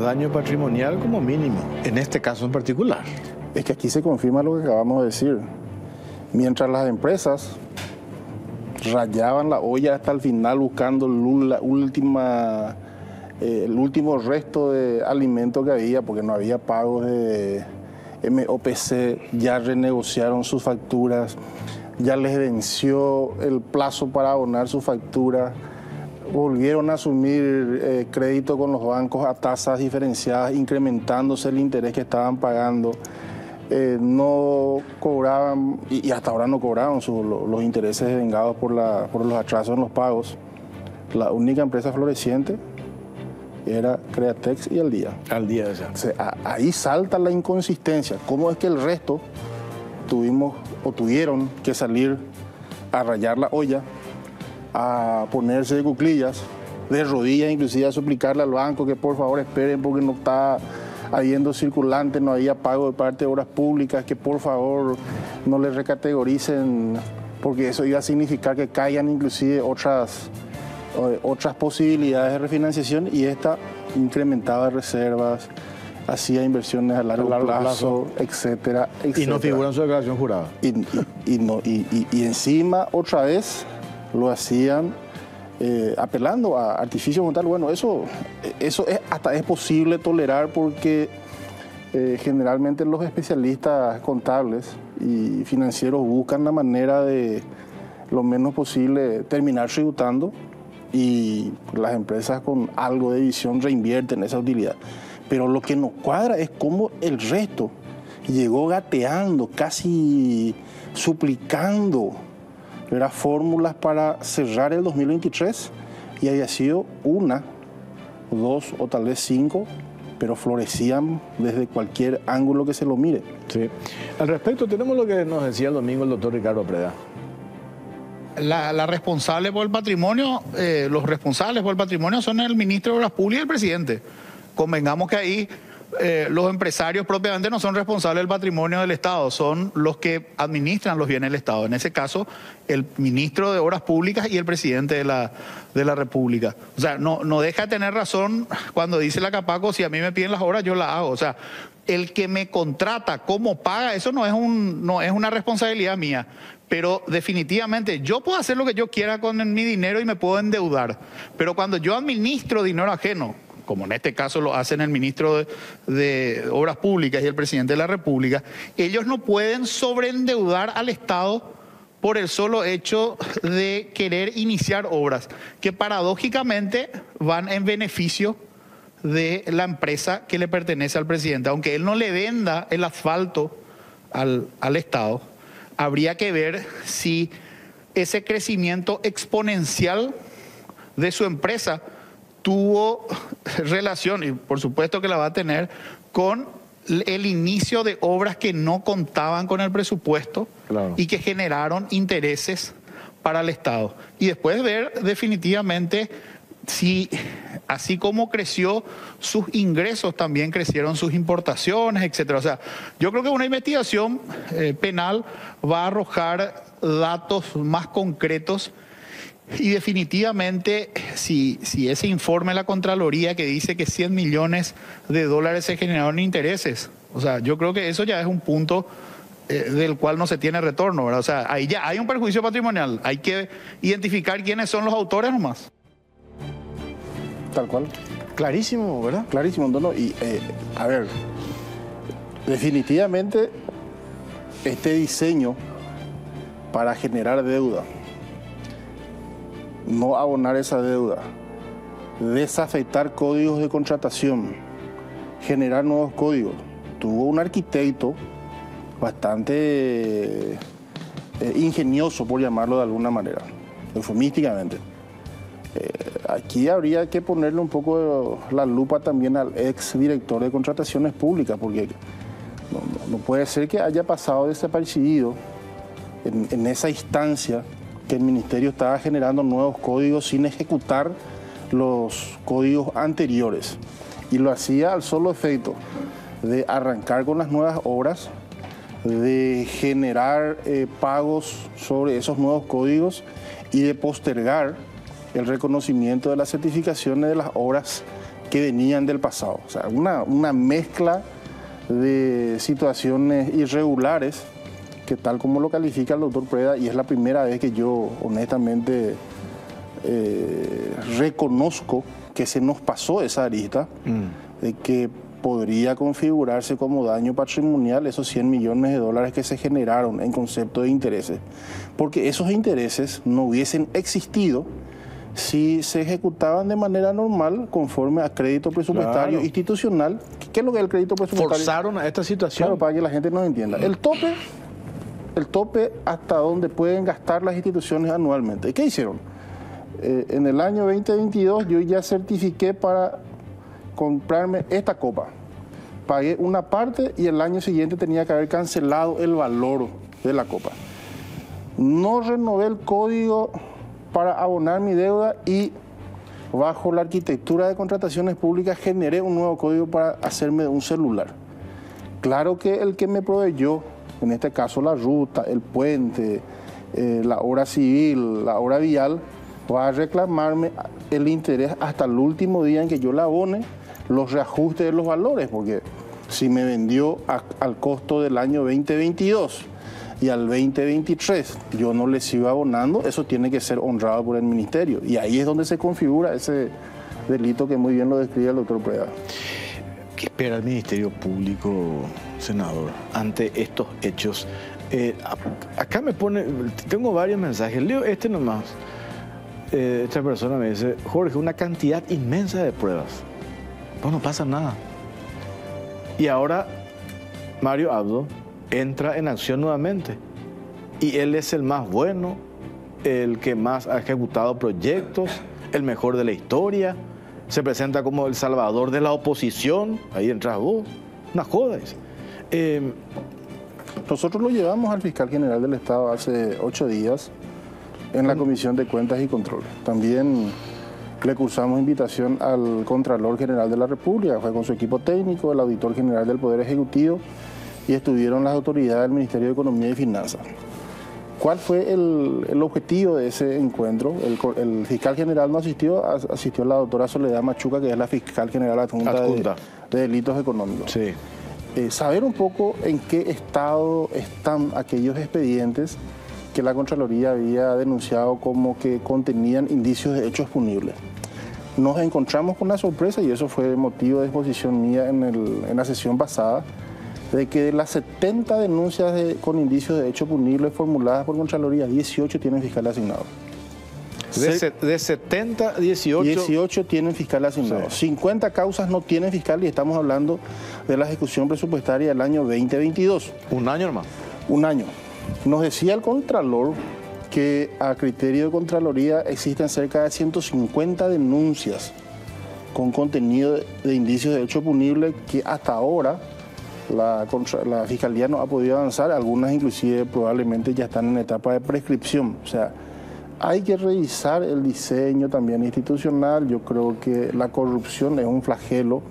Daño patrimonial como mínimo, en este caso en particular. Es que aquí se confirma lo que acabamos de decir. Mientras las empresas rayaban la olla hasta el final buscando el último resto de alimento que había, porque no había pagos de MOPC, ya renegociaron sus facturas, ya les venció el plazo para abonar sus facturas, volvieron a asumir crédito con los bancos a tasas diferenciadas, incrementándose el interés que estaban pagando. No cobraban, y hasta ahora no cobraban los intereses vengados por los atrasos en los pagos. La única empresa floreciente era Createx y Al Día. Al Día, ya. O sea, ahí salta la inconsistencia. ¿Cómo es que el resto tuvieron que salir a rayar la olla, a ponerse de cuclillas, de rodillas, inclusive a suplicarle al banco que por favor esperen porque no está habiendo circulante, no había pago de parte de obras públicas, que por favor no les recategoricen, porque eso iba a significar que caigan inclusive otras posibilidades de refinanciación, y esta incrementaba reservas, hacía inversiones a largo plazo, etcétera, etcétera. Y no figura en su declaración jurada. Y encima otra vez lo hacían apelando a artificio monetario. Bueno, eso hasta es posible tolerar porque generalmente los especialistas contables y financieros buscan la manera de lo menos posible terminar tributando, y las empresas con algo de visión reinvierten esa utilidad. Pero lo que nos cuadra es cómo el resto llegó gateando, casi suplicando fórmulas para cerrar el 2023, y había sido una 2 o tal vez 5, pero florecían desde cualquier ángulo que se lo mire. Sí. Al respecto, tenemos lo que nos decía el domingo el doctor Ricardo Preda. La responsable por el patrimonio, los responsables por el patrimonio son el ministro de Obras Públicas y el presidente. Convengamos que ahí los empresarios propiamente no son responsables del patrimonio del Estado, son los que administran los bienes del Estado. En ese caso, el ministro de Obras Públicas y el presidente de la República. O sea, no deja de tener razón cuando dice la Capaco, si a mí me piden las obras, yo las hago. O sea, el que me contrata, cómo paga, eso no es una responsabilidad mía. Pero definitivamente yo puedo hacer lo que yo quiera con mi dinero y me puedo endeudar. Pero cuando yo administro dinero ajeno, como en este caso lo hacen el ministro de Obras Públicas y el presidente de la República, ellos no pueden sobreendeudar al Estado por el solo hecho de querer iniciar obras que paradójicamente van en beneficio de la empresa que le pertenece al presidente. Aunque él no le venda el asfalto al Estado, habría que ver si ese crecimiento exponencial de su empresa tuvo relación, y por supuesto que la va a tener, con el inicio de obras que no contaban con el presupuesto, claro, y que generaron intereses para el Estado. Y después ver definitivamente si, así como creció sus ingresos, también crecieron sus importaciones, etcétera. O sea, yo creo que una investigación penal va a arrojar datos más concretos. Y definitivamente, si ese informe de la Contraloría que dice que 100 millones de dólares se generaron en intereses, o sea, yo creo que eso ya es un punto del cual no se tiene retorno, ¿verdad? O sea, ahí ya hay un perjuicio patrimonial, hay que identificar quiénes son los autores nomás. Tal cual. Clarísimo, ¿verdad? Clarísimo, ¿no? Y, a ver, definitivamente este diseño para generar deuda, no abonar esa deuda, desafectar códigos de contratación, generar nuevos códigos. Tuvo un arquitecto bastante ingenioso, por llamarlo de alguna manera, eufemísticamente. Aquí habría que ponerle un poco la lupa también al ex director de contrataciones públicas, porque no puede ser que haya pasado desapercibido en esa instancia que el ministerio estaba generando nuevos códigos sin ejecutar los códigos anteriores. Y lo hacía al solo efecto de arrancar con las nuevas obras, de generar pagos sobre esos nuevos códigos y de postergar el reconocimiento de las certificaciones de las obras que venían del pasado. O sea, una mezcla de situaciones irregulares que, tal como lo califica el doctor Preda, y es la primera vez que yo honestamente reconozco que se nos pasó esa arista, de que podría configurarse como daño patrimonial esos 100 millones de dólares que se generaron en concepto de intereses, porque esos intereses no hubiesen existido si se ejecutaban de manera normal conforme a crédito presupuestario, claro, institucional. ¿Qué es lo que es el crédito presupuestario? Forzaron a esta situación. Claro, para que la gente nos entienda. El tope hasta donde pueden gastar las instituciones anualmente. ¿Y qué hicieron? En el año 2022 yo ya certifiqué para comprarme esta copa. Pagué una parte y el año siguiente tenía que haber cancelado el valor de la copa. No renové el código para abonar mi deuda y bajo la arquitectura de contrataciones públicas generé un nuevo código para hacerme un celular. Claro que el que me proveyó, en este caso la ruta, el puente, la obra civil, la obra vial, va a reclamarme el interés hasta el último día en que yo la abone, los reajustes de los valores, porque si me vendió al costo del año 2022 y al 2023 yo no le sigo abonando, eso tiene que ser honrado por el ministerio. Y ahí es donde se configura ese delito que muy bien lo describe el doctor Preda. ¿Qué espera el Ministerio Público, senador, ante estos hechos? Acá me pone, tengo varios mensajes, leo este nomás. Esta persona me dice: Jorge, una cantidad inmensa de pruebas, pues no pasa nada. Y ahora Mario Abdo entra en acción nuevamente. Y él es el más bueno, el que más ha ejecutado proyectos, el mejor de la historia. se presenta como el salvador de la oposición, ahí entras vos, una joda. Nosotros lo llevamos al fiscal general del Estado hace 8 días en la Comisión de Cuentas y Control. También le cursamos invitación al Contralor General de la República, fue con su equipo técnico, el Auditor General del Poder Ejecutivo y estuvieron las autoridades del Ministerio de Economía y Finanzas. ¿Cuál fue el objetivo de ese encuentro? El fiscal general no asistió, asistió la doctora Soledad Machuca, que es la fiscal general adjunta. De delitos económicos. Sí. Saber un poco en qué estado están aquellos expedientes que la Contraloría había denunciado como que contenían indicios de hechos punibles. Nos encontramos con una sorpresa, y eso fue motivo de exposición mía en la sesión pasada, de que de las 70 denuncias con indicios de hecho punible formuladas por Contraloría, 18 tienen fiscal asignado. De 70, 18... 18 tienen fiscal asignado. Sí. 50 causas no tienen fiscal, y estamos hablando de la ejecución presupuestaria del año 2022. ¿Un año, hermano? Un año. Nos decía el Contralor que a criterio de Contraloría existen cerca de 150 denuncias con contenido de indicios de hecho punible que hasta ahora la Fiscalía no ha podido avanzar, algunas inclusive probablemente ya están en etapa de prescripción. O sea, hay que revisar el diseño también institucional. Yo creo que la corrupción es un flagelo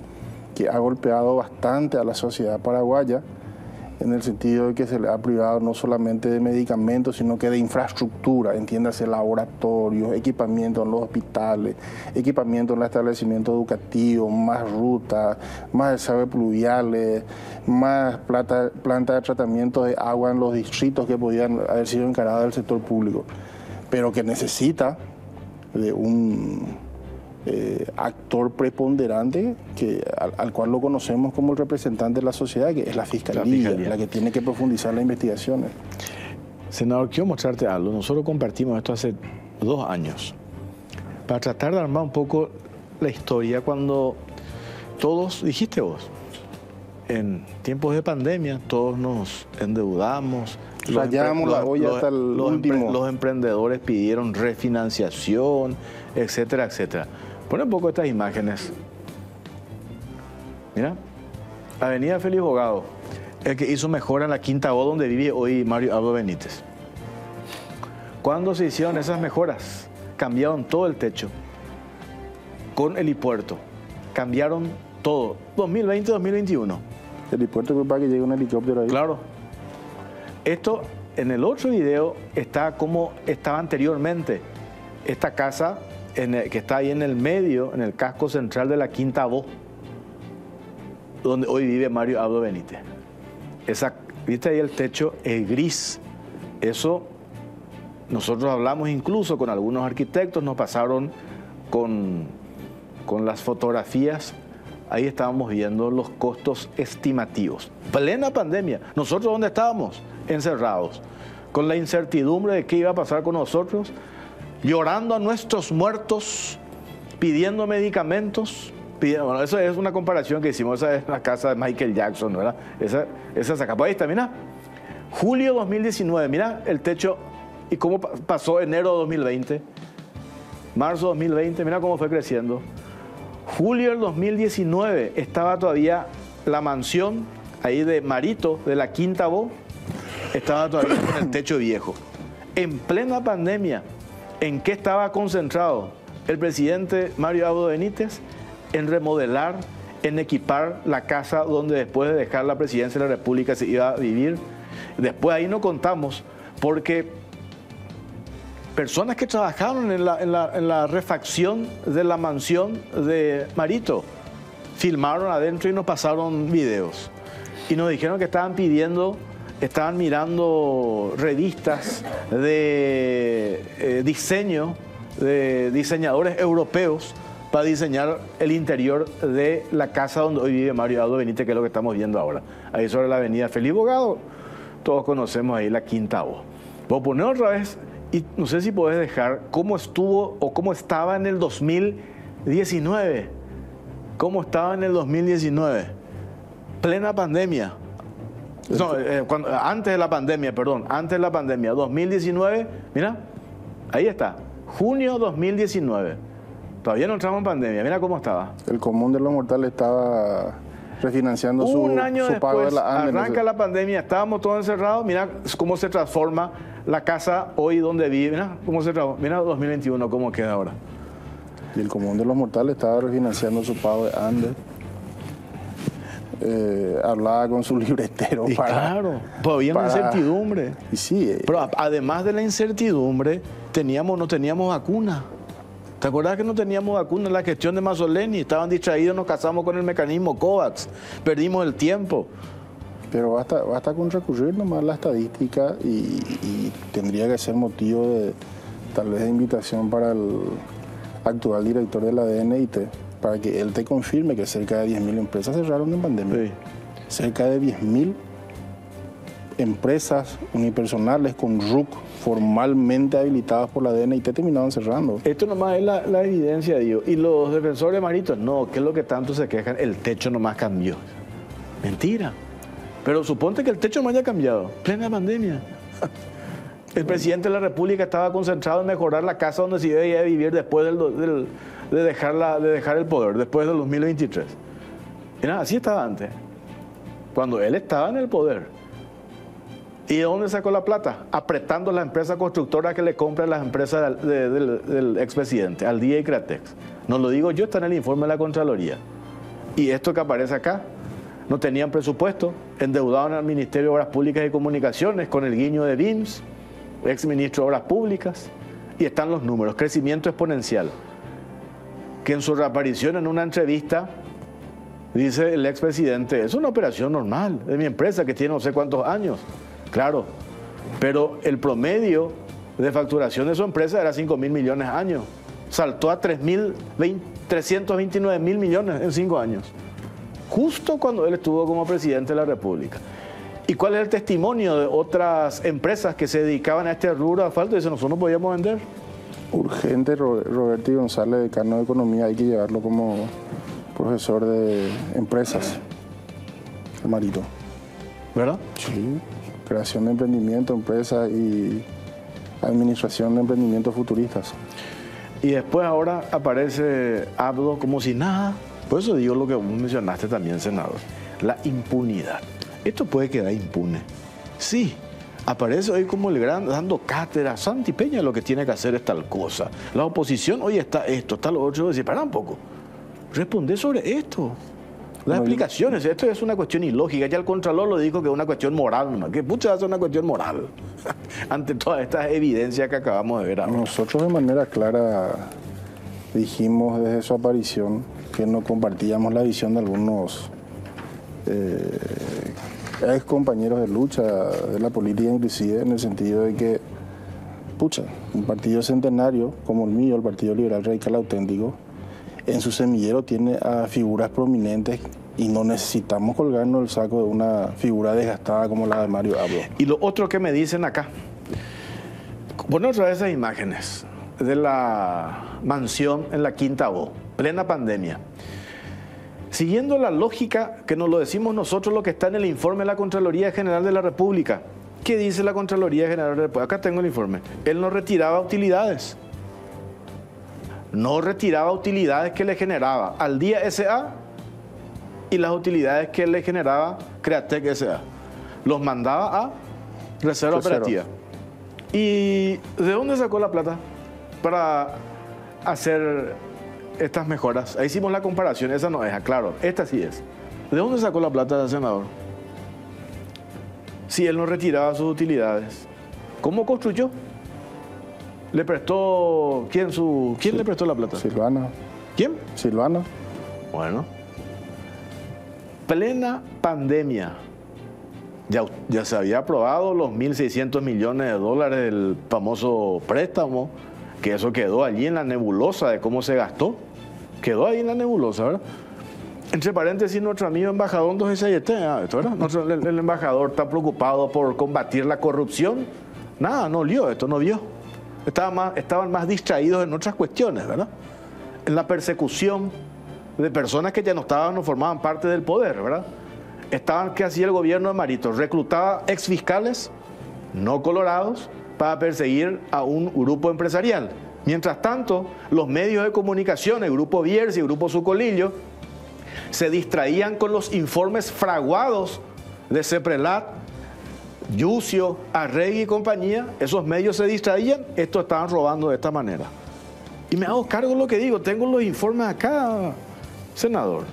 que ha golpeado bastante a la sociedad paraguaya, en el sentido de que se le ha privado no solamente de medicamentos, sino que de infraestructura, entiéndase, laboratorios, equipamiento en los hospitales, equipamiento en los establecimientos educativos, más rutas, más desagües pluviales, más planta de tratamiento de agua en los distritos que podían haber sido encaradas del sector público, pero que necesita de un actor preponderante al cual lo conocemos como el representante de la sociedad, que es la Fiscalía, la que tiene que profundizar las investigaciones. Senador, quiero mostrarte algo. Nosotros compartimos esto hace 2 años para tratar de armar un poco la historia cuando todos, dijiste vos, en tiempos de pandemia todos nos endeudamos, rayamos la olla hasta el último. Los emprendedores pidieron refinanciación, etcétera, etcétera. Pon un poco estas imágenes. Mira, Avenida Félix Bogado, el que hizo mejora en la Quinta O donde vive hoy Mario Abdo Benítez. ¿Cuándo se hicieron esas mejoras? Cambiaron todo el techo. Con helipuerto. Cambiaron todo. 2020-2021. Helipuerto fue para que llegue un helicóptero ahí. Claro. Esto en el otro video está como estaba anteriormente. Esta casa que está ahí en el medio, en el casco central de la Quinta Bo, donde hoy vive Mario Abdo Benítez. ¿Viste ahí el techo? Es gris. Eso nosotros hablamos incluso con algunos arquitectos, nos pasaron con las fotografías. Ahí estábamos viendo los costos estimativos. Plena pandemia. ¿Nosotros dónde estábamos? Encerrados. Con la incertidumbre de qué iba a pasar con nosotros, llorando a nuestros muertos, pidiendo medicamentos. Bueno, eso es una comparación que hicimos. Esa es la casa de Michael Jackson, ¿verdad? Esa se acabó. Ahí está, mira. Julio 2019, mira el techo y cómo pasó enero 2020. Marzo 2020, mira cómo fue creciendo. Julio del 2019 estaba todavía la mansión ahí de Marito, de la Quinta Bo, estaba todavía con el techo viejo. En plena pandemia, ¿en qué estaba concentrado el presidente Mario Abdo Benítez? En remodelar, en equipar la casa donde después de dejar la presidencia de la República se iba a vivir. Después ahí no contamos, porque personas que trabajaron en la refacción de la mansión de Marito filmaron adentro y nos pasaron videos. Y nos dijeron que estaban mirando revistas de diseño, de diseñadores europeos, para diseñar el interior de la casa donde hoy vive Mario Abdo Benítez, que es lo que estamos viendo ahora. Ahí sobre la avenida Félix Bogado, todos conocemos ahí la Quinta O. Voy a poner otra vez, y no sé si podés dejar cómo estuvo o cómo estaba en el 2019. ¿Cómo estaba en el 2019? Plena pandemia. No, antes de la pandemia, perdón, antes de la pandemia, 2019, mira, ahí está, junio 2019. Todavía no entramos en pandemia. Mira cómo estaba. El común de los mortales estaba refinanciando Un año su pago de después, la ANDE. arranca la pandemia, estábamos todos encerrados. Mira cómo se transforma la casa hoy donde vive. Mira cómo se transforma. Mira 2021 cómo queda ahora. Y el común de los mortales estaba refinanciando su pago de ANDE. Hablaba con su libretero Y claro, todavía una incertidumbre. Y sí. Pero además de la incertidumbre, no teníamos vacuna. ¿Te acuerdas que no teníamos vacuna en la gestión de Mazzoleni? Estaban distraídos, nos casamos con el mecanismo COVAX, perdimos el tiempo. Pero basta con recurrir nomás a la estadística y tendría que ser motivo de tal vez de invitación para el actual director de la DNIT, para que él te confirme que cerca de 10.000 empresas cerraron en pandemia. Sí. Cerca de 10.000 empresas unipersonales con RUC formalmente habilitadas por la DNIT terminaron cerrando. Esto nomás es la evidencia, digo. Y los defensores maritos, no, ¿qué es lo que tanto se quejan? El techo nomás cambió. Mentira. Pero suponte que el techo no haya cambiado. Plena pandemia. El presidente de la República estaba concentrado en mejorar la casa donde se iba a vivir después de dejar el poder, después del 2023. Y nada, así estaba antes. Cuando él estaba en el poder. ¿Y de dónde sacó la plata? Apretando las empresas constructoras que le compran las empresas del expresidente, Aldía y Cratex. No lo digo yo, está en el informe de la Contraloría. Y esto que aparece acá, no tenían presupuesto, endeudaron al Ministerio de Obras Públicas y Comunicaciones con el guiño de BIMS, ex ministro de Obras Públicas, y están los números, crecimiento exponencial. Que en su reaparición en una entrevista, dice el expresidente, es una operación normal de mi empresa que tiene no sé cuántos años. Claro, pero el promedio de facturación de su empresa era 5.000 millones al año. Saltó a 329.000 millones en 5 años. Justo cuando él estuvo como presidente de la República. ¿Y cuál es el testimonio de otras empresas que se dedicaban a este rubro de asfalto? Dicen, nosotros no podíamos vender. Urgente, Roberto y González, decano de Economía, hay que llevarlo como profesor de empresas. El marito. ¿Verdad? Sí. Creación de emprendimiento, empresas y administración de emprendimientos futuristas. Y después ahora aparece Abdo como si nada. Por eso digo lo que vos mencionaste también, senador. La impunidad. Esto puede quedar impune. Sí, aparece hoy como el gran dando cátedra. Santi Peña lo que tiene que hacer es tal cosa. La oposición hoy está esto, está lo otro. Decir, para un poco. Responde sobre esto. Las explicaciones, esto es una cuestión ilógica. Ya el Contralor lo dijo que es una cuestión moral, ¿no? Que pucha es una cuestión moral ante todas estas evidencias que acabamos de ver ahora. Nosotros de manera clara dijimos desde su aparición que no compartíamos la visión de algunos ex compañeros de lucha de la política, inclusive en el sentido de que, pucha, un partido centenario como el mío, el Partido Liberal Radical Auténtico, en su semillero tiene a figuras prominentes y no necesitamos colgarnos el saco de una figura desgastada como la de Mario Abdo. Y lo otro que me dicen acá, poner otra vez esas imágenes de la mansión en la Quinta O, plena pandemia. Siguiendo la lógica que nos lo decimos nosotros, lo que está en el informe de la Contraloría General de la República. ¿Qué dice la Contraloría General de la República? Acá tengo el informe. Él no retiraba utilidades. No retiraba utilidades que le generaba Aldía S.A. y las utilidades que le generaba Createc S.A. Los mandaba a Reserva Operativa. ¿Y de dónde sacó la plata para hacer estas mejoras? Ahí hicimos la comparación, esa no es, claro, esta sí es. ¿De dónde sacó la plata del senador? Si él no retiraba sus utilidades, ¿cómo construyó? ¿Le prestó quién le prestó la plata? Silvana. ¿Quién? Silvana. Bueno. Plena pandemia. Ya se había aprobado los 1.600 millones de dólares del famoso préstamo, que eso quedó allí en la nebulosa de cómo se gastó. Quedó ahí en la nebulosa, ¿verdad? Entre paréntesis, nuestro amigo embajador 2SIT, ¿verdad? El embajador está preocupado por combatir la corrupción. Nada, no olió, esto no vio. Estaban más distraídos en otras cuestiones, ¿verdad? En la persecución de personas que ya no formaban parte del poder, ¿verdad? ¿Qué hacía el gobierno de Marito? Reclutaba exfiscales no colorados para perseguir a un grupo empresarial. Mientras tanto, los medios de comunicación, el Grupo Bierzi y el Grupo Sucolillo, se distraían con los informes fraguados de Ceprelat, Yucio, Arregui y compañía. Esos medios se distraían, estos estaban robando de esta manera. Y me hago cargo de lo que digo, tengo los informes acá, senador.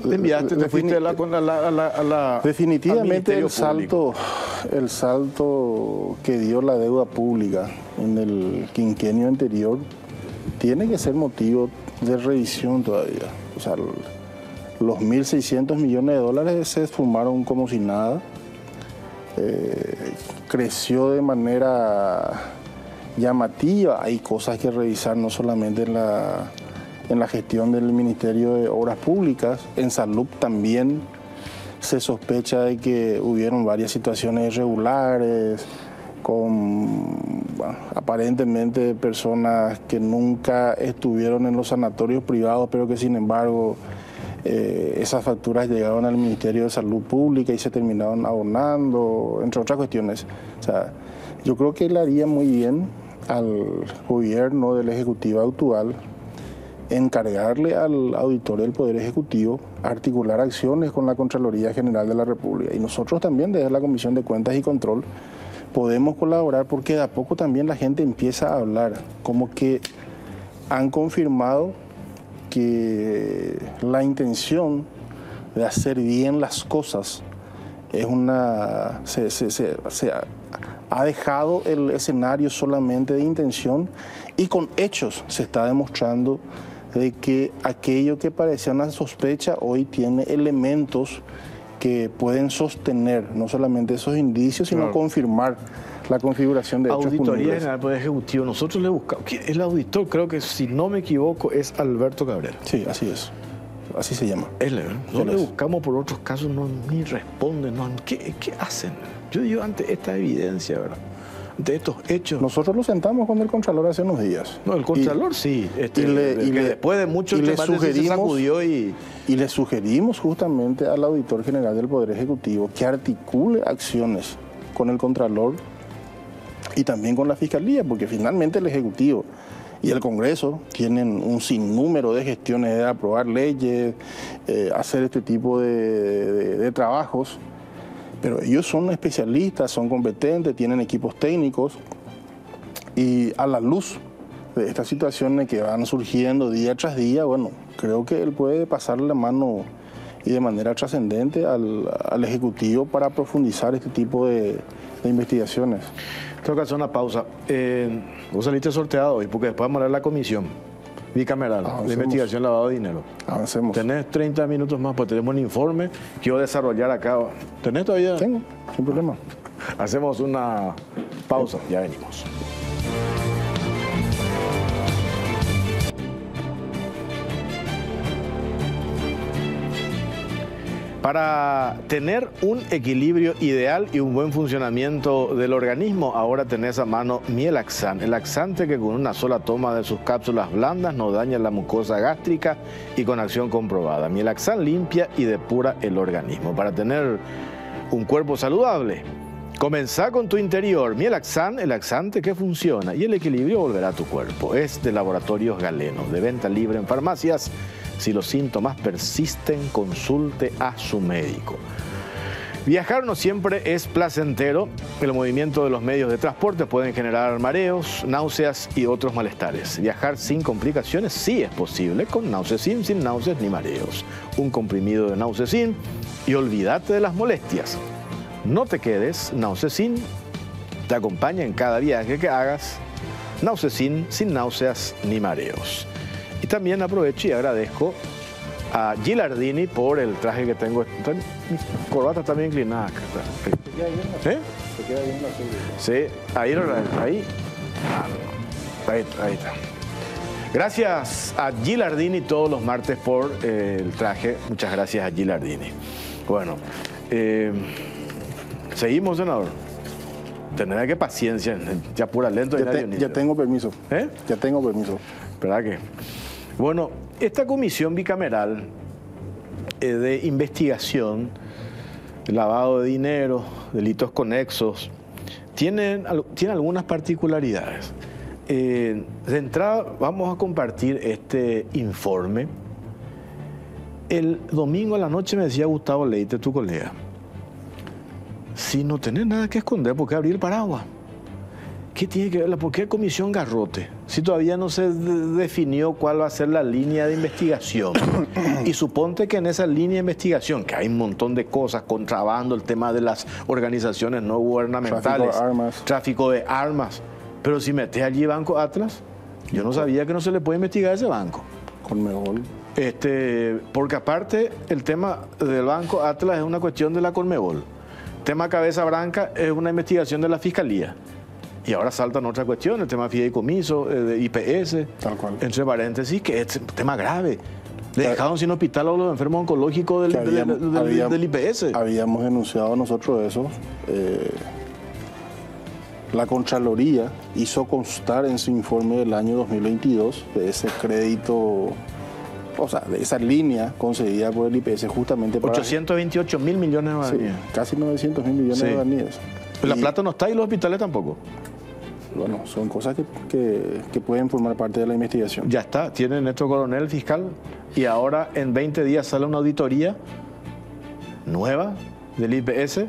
Te enviaste, te fuiste a la definitivamente el salto que dio la deuda pública en el quinquenio anterior tiene que ser motivo de revisión todavía. O sea, los 1.600 millones de dólares se esfumaron como si nada. Creció de manera llamativa. Hay cosas que revisar, no solamente en la gestión del Ministerio de Obras Públicas. En salud también se sospecha de que hubieron varias situaciones irregulares, con aparentemente personas que nunca estuvieron en los sanatorios privados, pero que sin embargo esas facturas llegaron al Ministerio de Salud Pública y se terminaron abonando, entre otras cuestiones. O sea, yo creo que le haría muy bien al gobierno del Ejecutivo actual encargarle al auditor del Poder Ejecutivo articular acciones con la Contraloría General de la República. Y nosotros también, desde la Comisión de Cuentas y Control, podemos colaborar porque de a poco también la gente empieza a hablar, como que han confirmado que la intención de hacer bien las cosas es se ha dejado el escenario solamente de intención y con hechos se está demostrando de que aquello que parecía una sospecha hoy tiene elementos que pueden sostener no solamente esos indicios, sino confirmar la configuración de hechos punibles. Auditoría General del Poder Ejecutivo, nosotros le buscamos. El auditor, creo que si no me equivoco, es Alberto Cabrera. Sí, así es. Así se llama. No le buscamos por otros casos, ni responden. ¿Qué hacen? Yo digo, ante esta evidencia, ¿verdad? Ante estos hechos. Nosotros lo sentamos con el Contralor hace unos días. No, el Contralor sí. Después de mucho tiempo se sacudió y le sugerimos justamente al Auditor General del Poder Ejecutivo que articule acciones con el Contralor y también con la Fiscalía, porque finalmente el Ejecutivo y el Congreso tienen un sinnúmero de gestiones de aprobar leyes, hacer este tipo de trabajos, pero ellos son especialistas, son competentes, tienen equipos técnicos y a la luz de estas situaciones que van surgiendo día tras día, bueno, creo que él puede pasarle la mano y de manera trascendente al Ejecutivo para profundizar este tipo de investigaciones. Tengo que hacer una pausa. Vos saliste sorteado hoy porque después vamos a ver la comisión bicameral de investigación lavado de dinero. Avancemos. Tenés 30 minutos más, pues tenemos un informe que yo desarrollar acá. ¿Tenés todavía? Tengo, sin problema. Hacemos una pausa, ya venimos. Para tener un equilibrio ideal y un buen funcionamiento del organismo, ahora tenés a mano Mielaxan, el laxante que con una sola toma de sus cápsulas blandas no daña la mucosa gástrica y con acción comprobada. Mielaxan limpia y depura el organismo. Para tener un cuerpo saludable, comenzá con tu interior. Mielaxan, el laxante que funciona y el equilibrio volverá a tu cuerpo. Es de Laboratorios Galeno, de venta libre en farmacias. Si los síntomas persisten, consulte a su médico. Viajar no siempre es placentero. El movimiento de los medios de transporte pueden generar mareos, náuseas y otros malestares. Viajar sin complicaciones sí es posible con Nausecin, sin náuseas ni mareos. Un comprimido de Nausecin y olvídate de las molestias. No te quedes, Nausecin te acompaña en cada viaje que hagas. Nausecin, sin náuseas ni mareos. Y también aprovecho y agradezco a Gilardini por el traje que tengo. Mi corbata está bien inclinada acá. ¿Sí? Se queda bien la serie. Sí, ahí está. Gracias a Gilardini todos los martes por el traje. Muchas gracias a Gilardini. Bueno, seguimos, senador. Tendrá que paciencia, ya pura lento. Ya tengo permiso. Ya tengo permiso. ¿Verdad que? Bueno, esta comisión bicameral de investigación, lavado de dinero, delitos conexos, tiene algunas particularidades. De entrada vamos a compartir este informe. El domingo a la noche me decía Gustavo Leite, tu colega, si no tenés nada que esconder, ¿por qué abrir el paraguas? ¿Qué tiene que ver? ¿Por qué comisión Garrote? Si todavía no se definió cuál va a ser la línea de investigación. Y suponte que en esa línea de investigación, que hay un montón de cosas, contrabando, el tema de las organizaciones no gubernamentales, tráfico de armas. Pero si metes allí Banco Atlas, yo no sabía que no se le puede investigar a ese banco. Conmebol. Porque aparte, el tema del Banco Atlas es una cuestión de la Conmebol. El tema Cabeza Branca es una investigación de la Fiscalía. Y ahora saltan otras cuestiones, el tema fideicomiso, de IPS, tal cual. Entre paréntesis, que es un tema grave. Le dejaron sin hospital a los enfermos oncológicos del IPS. Habíamos denunciado nosotros eso. La Contraloría hizo constar en su informe del año 2022 de ese crédito, o sea, de esa línea concedida por el IPS justamente para... 828 mil millones de guaraníes. Sí, casi 900 mil millones de guaraníes. La plata no está y los hospitales tampoco. Bueno, son cosas que pueden formar parte de la investigación. Ya está, tiene nuestro coronel fiscal y ahora en 20 días sale una auditoría nueva del IPS.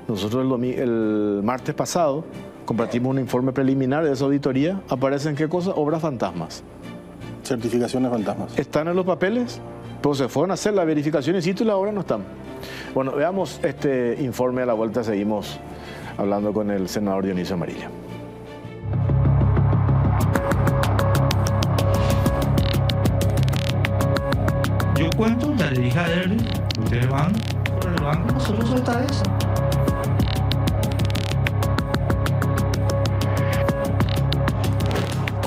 Nosotros el martes pasado compartimos un informe preliminar de esa auditoría. ¿Aparecen qué cosas? Obras fantasmas. Certificaciones fantasmas. Están en los papeles, pero se fueron a hacer la verificación in situ y ahora no están. Bueno, veamos este informe. A la vuelta seguimos hablando con el senador Dionisio Amarilla. Yo cuento, ya le dije a él, ustedes van por el banco, nosotros esta vez.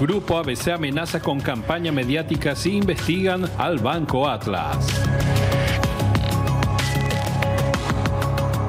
Grupo ABC amenaza con campaña mediática si investigan al Banco Atlas.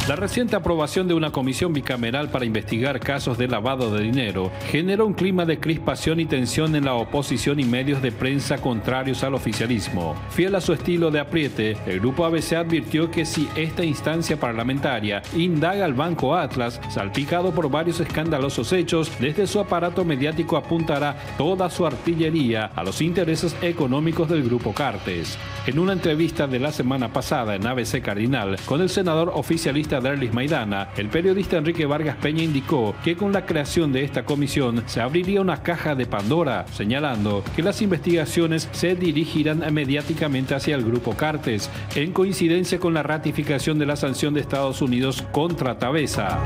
La reciente aprobación de una comisión bicameral para investigar casos de lavado de dinero generó un clima de crispación y tensión en la oposición y medios de prensa contrarios al oficialismo. Fiel a su estilo de apriete, el Grupo ABC advirtió que si esta instancia parlamentaria indaga al Banco Atlas, salpicado por varios escandalosos hechos, desde su aparato mediático apuntará toda su artillería a los intereses económicos del Grupo Cartes. En una entrevista de la semana pasada en ABC Cardinal con el senador oficialista Derlis Maidana, el periodista Enrique Vargas Peña indicó que con la creación de esta comisión se abriría una caja de Pandora, señalando que las investigaciones se dirigirán mediáticamente hacia el Grupo Cartes, en coincidencia con la ratificación de la sanción de Estados Unidos contra Tabesa.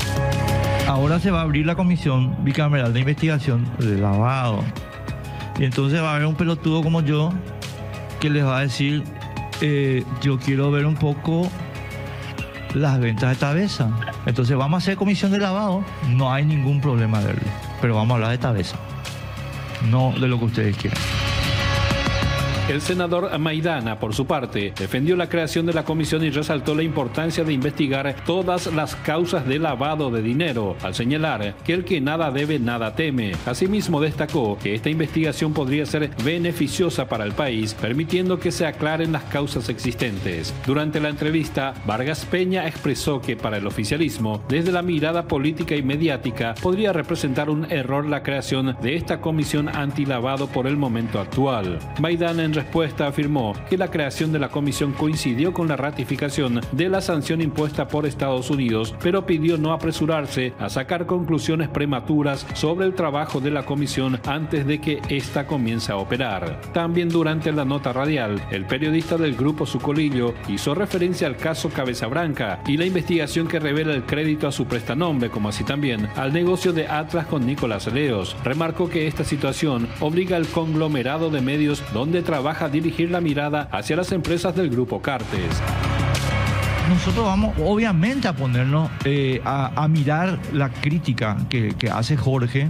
Ahora se va a abrir la comisión bicameral de investigación de lavado. Y entonces va a haber un pelotudo como yo que les va a decir, yo quiero ver un poco las ventas de Tabesa. Entonces vamos a hacer comisión de lavado, no hay ningún problema de verlo, pero vamos a hablar de Tabesa, no de lo que ustedes quieran. El senador Maidana, por su parte, defendió la creación de la comisión y resaltó la importancia de investigar todas las causas de lavado de dinero, al señalar que el que nada debe, nada teme. Asimismo, destacó que esta investigación podría ser beneficiosa para el país, permitiendo que se aclaren las causas existentes. Durante la entrevista, Vargas Peña expresó que para el oficialismo, desde la mirada política y mediática, podría representar un error la creación de esta comisión antilavado por el momento actual. Maidana en respuesta afirmó que la creación de la comisión coincidió con la ratificación de la sanción impuesta por Estados Unidos, pero pidió no apresurarse a sacar conclusiones prematuras sobre el trabajo de la comisión antes de que ésta comience a operar. También durante la nota radial, el periodista del Grupo Sucolillo hizo referencia al caso Cabeza Branca y la investigación que revela el crédito a su prestanombre, como así también al negocio de Atlas con Nicolás Leos. Remarcó que esta situación obliga al conglomerado de medios donde trabaja a dirigir la mirada hacia las empresas del Grupo Cartes. Nosotros vamos obviamente a ponernos a mirar la crítica que hace Jorge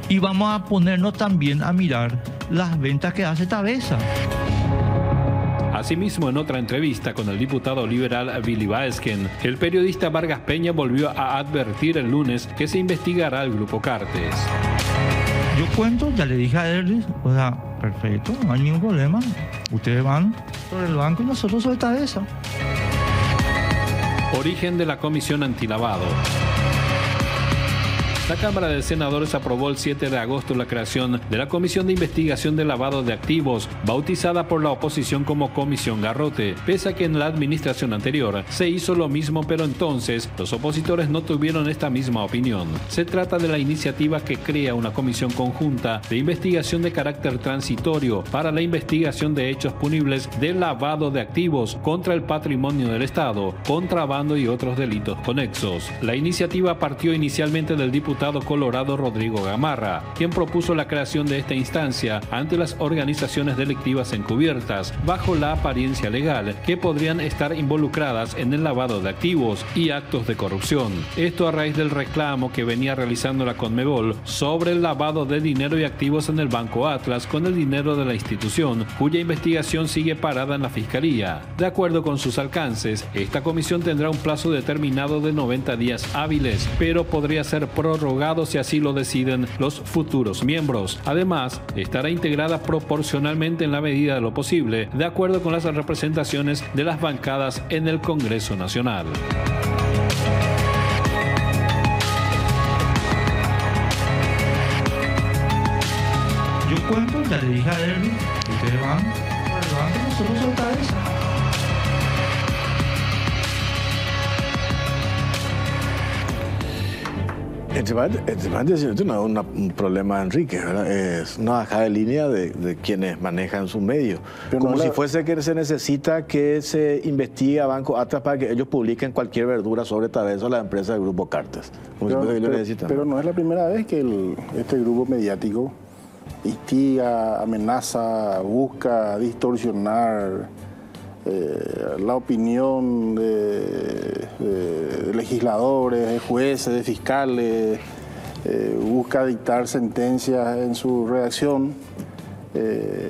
y vamos a ponernos también a mirar las ventas que hace Tabesa. Asimismo, en otra entrevista con el diputado liberal Billy Baesken, el periodista Vargas Peña volvió a advertir el lunes que se investigará al Grupo Cartes. Yo cuento, ya le dije a él, o sea, perfecto, no hay ningún problema. Ustedes van por el banco y nosotros sobre Tabesa. Origen de la comisión antilavado. La Cámara de Senadores aprobó el 7 de agosto la creación de la Comisión de Investigación del Lavado de Activos, bautizada por la oposición como Comisión Garrote, pese a que en la administración anterior se hizo lo mismo, pero entonces los opositores no tuvieron esta misma opinión. Se trata de la iniciativa que crea una comisión conjunta de investigación de carácter transitorio para la investigación de hechos punibles de lavado de activos contra el patrimonio del Estado, contrabando y otros delitos conexos. La iniciativa partió inicialmente del diputado colorado Rodrigo Gamarra, quien propuso la creación de esta instancia ante las organizaciones delictivas encubiertas, bajo la apariencia legal, que podrían estar involucradas en el lavado de activos y actos de corrupción. Esto a raíz del reclamo que venía realizando la Conmebol sobre el lavado de dinero y activos en el Banco Atlas con el dinero de la institución, cuya investigación sigue parada en la Fiscalía. De acuerdo con sus alcances, esta comisión tendrá un plazo determinado de 90 días hábiles, pero podría ser prorrogado si así lo deciden los futuros miembros. Además, estará integrada proporcionalmente en la medida de lo posible, de acuerdo con las representaciones de las bancadas en el Congreso Nacional. Yo cuento, ya le dije a Derby, ustedes van, nosotros soltar eso. Esto no es un problema de Enrique, ¿verdad? Es una bajada de línea de quienes manejan su medio. Pero como si fuese que se necesita que se investigue a Banco Atlas para que ellos publiquen cualquier verdura sobre Tabeso a la empresa del Grupo Cartas. Pero no es la primera vez que este grupo mediático instiga, amenaza, busca distorsionar la opinión de legisladores, de jueces, de fiscales, busca dictar sentencias en su redacción,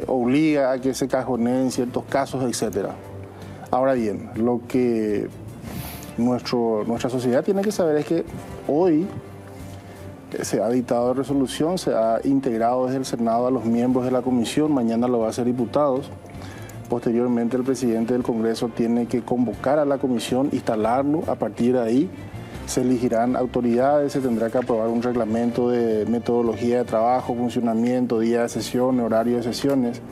obliga a que se cajoneen ciertos casos, etc. Ahora bien, lo que nuestra sociedad tiene que saber es que hoy se ha dictado resolución, se ha integrado desde el Senado a los miembros de la comisión, mañana lo va a hacer diputados. Posteriormente el presidente del Congreso tiene que convocar a la comisión, instalarlo, a partir de ahí se elegirán autoridades, se tendrá que aprobar un reglamento de metodología de trabajo, funcionamiento, día de sesiones, horario de sesiones,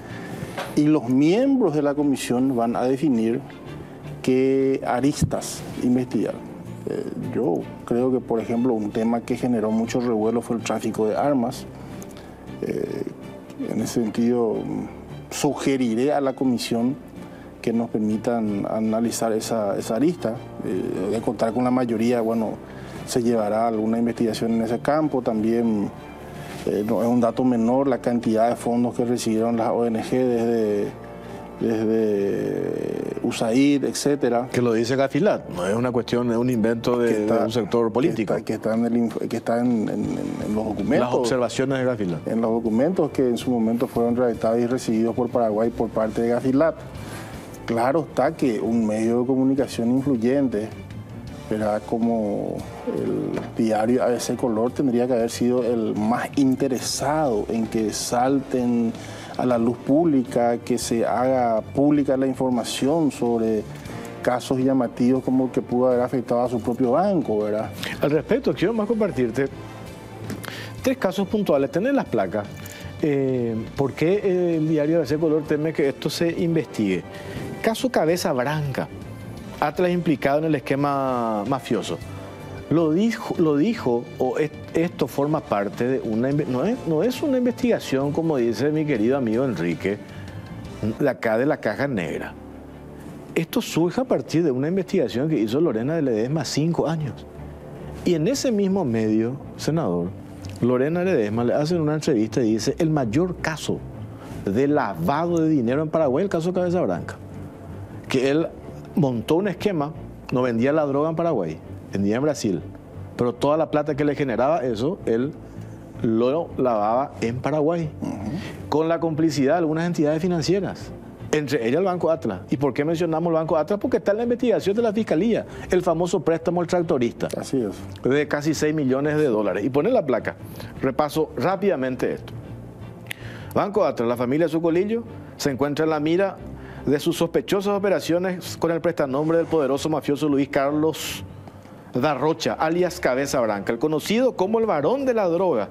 y los miembros de la comisión van a definir qué aristas investigar. Yo creo que, por ejemplo, un tema que generó mucho revuelo fue el tráfico de armas. En ese sentido, sugeriré a la comisión que nos permitan analizar esa arista. De contar con la mayoría, bueno, se llevará alguna investigación en ese campo. También no es un dato menor la cantidad de fondos que recibieron las ONG desde USAID, etcétera. Que lo dice Gafilat, no es una cuestión, es un invento de un sector político. Que está en los documentos. Las observaciones de Gafilat. En los documentos que en su momento fueron redactados y recibidos por Paraguay por parte de Gafilat. Claro está que un medio de comunicación influyente, ¿verdad?, como el diario ABC Color, tendría que haber sido el más interesado en que salten a la luz pública, que se haga pública la información sobre casos llamativos como el que pudo haber afectado a su propio banco, ¿verdad? Al respecto, quiero más compartirte 3 casos puntuales. Tener las placas. ¿Por qué el diario ABC Color teme que esto se investigue? Caso Cabeza Branca, Atlas implicado en el esquema mafioso. Lo dijo, o esto forma parte de una... No es una investigación, como dice mi querido amigo Enrique, de acá de la caja negra. Esto surge a partir de una investigación que hizo Lorena de Ledesma 5 años. Y en ese mismo medio, senador, Lorena Ledesma le hace una entrevista y dice: el mayor caso de lavado de dinero en Paraguay, el caso Cabeza Branca. Que él montó un esquema, no vendía la droga en Paraguay, vendía en Brasil, pero toda la plata que le generaba eso, él lo lavaba en Paraguay, con la complicidad de algunas entidades financieras, entre ellas el Banco Atlas. ¿Y por qué mencionamos el Banco Atlas? Porque está en la investigación de la Fiscalía, el famoso préstamo al tractorista. Así es. De casi 6 millones de dólares. Y pone la placa. Repaso rápidamente esto. Banco Atlas, la familia Sucolillo, se encuentra en la mira de sus sospechosas operaciones con el prestanombre del poderoso mafioso Luis Carlos da Rocha, alias Cabeza Branca, el conocido como el varón de la droga,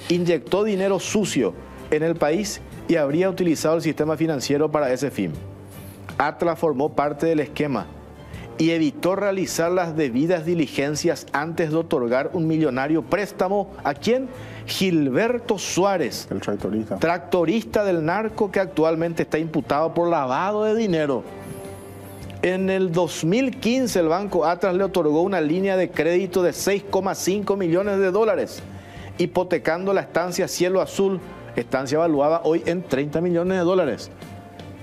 inyectó dinero sucio en el país y habría utilizado el sistema financiero para ese fin. Atlas formó parte del esquema y evitó realizar las debidas diligencias antes de otorgar un millonario préstamo. ¿A quién? Gilberto Suárez, El tractorista. tractorista del narco que actualmente está imputado por lavado de dinero. En el 2015 el Banco Atlas le otorgó una línea de crédito de 6,5 millones de dólares, hipotecando la estancia Cielo Azul, estancia evaluada hoy en 30 millones de dólares.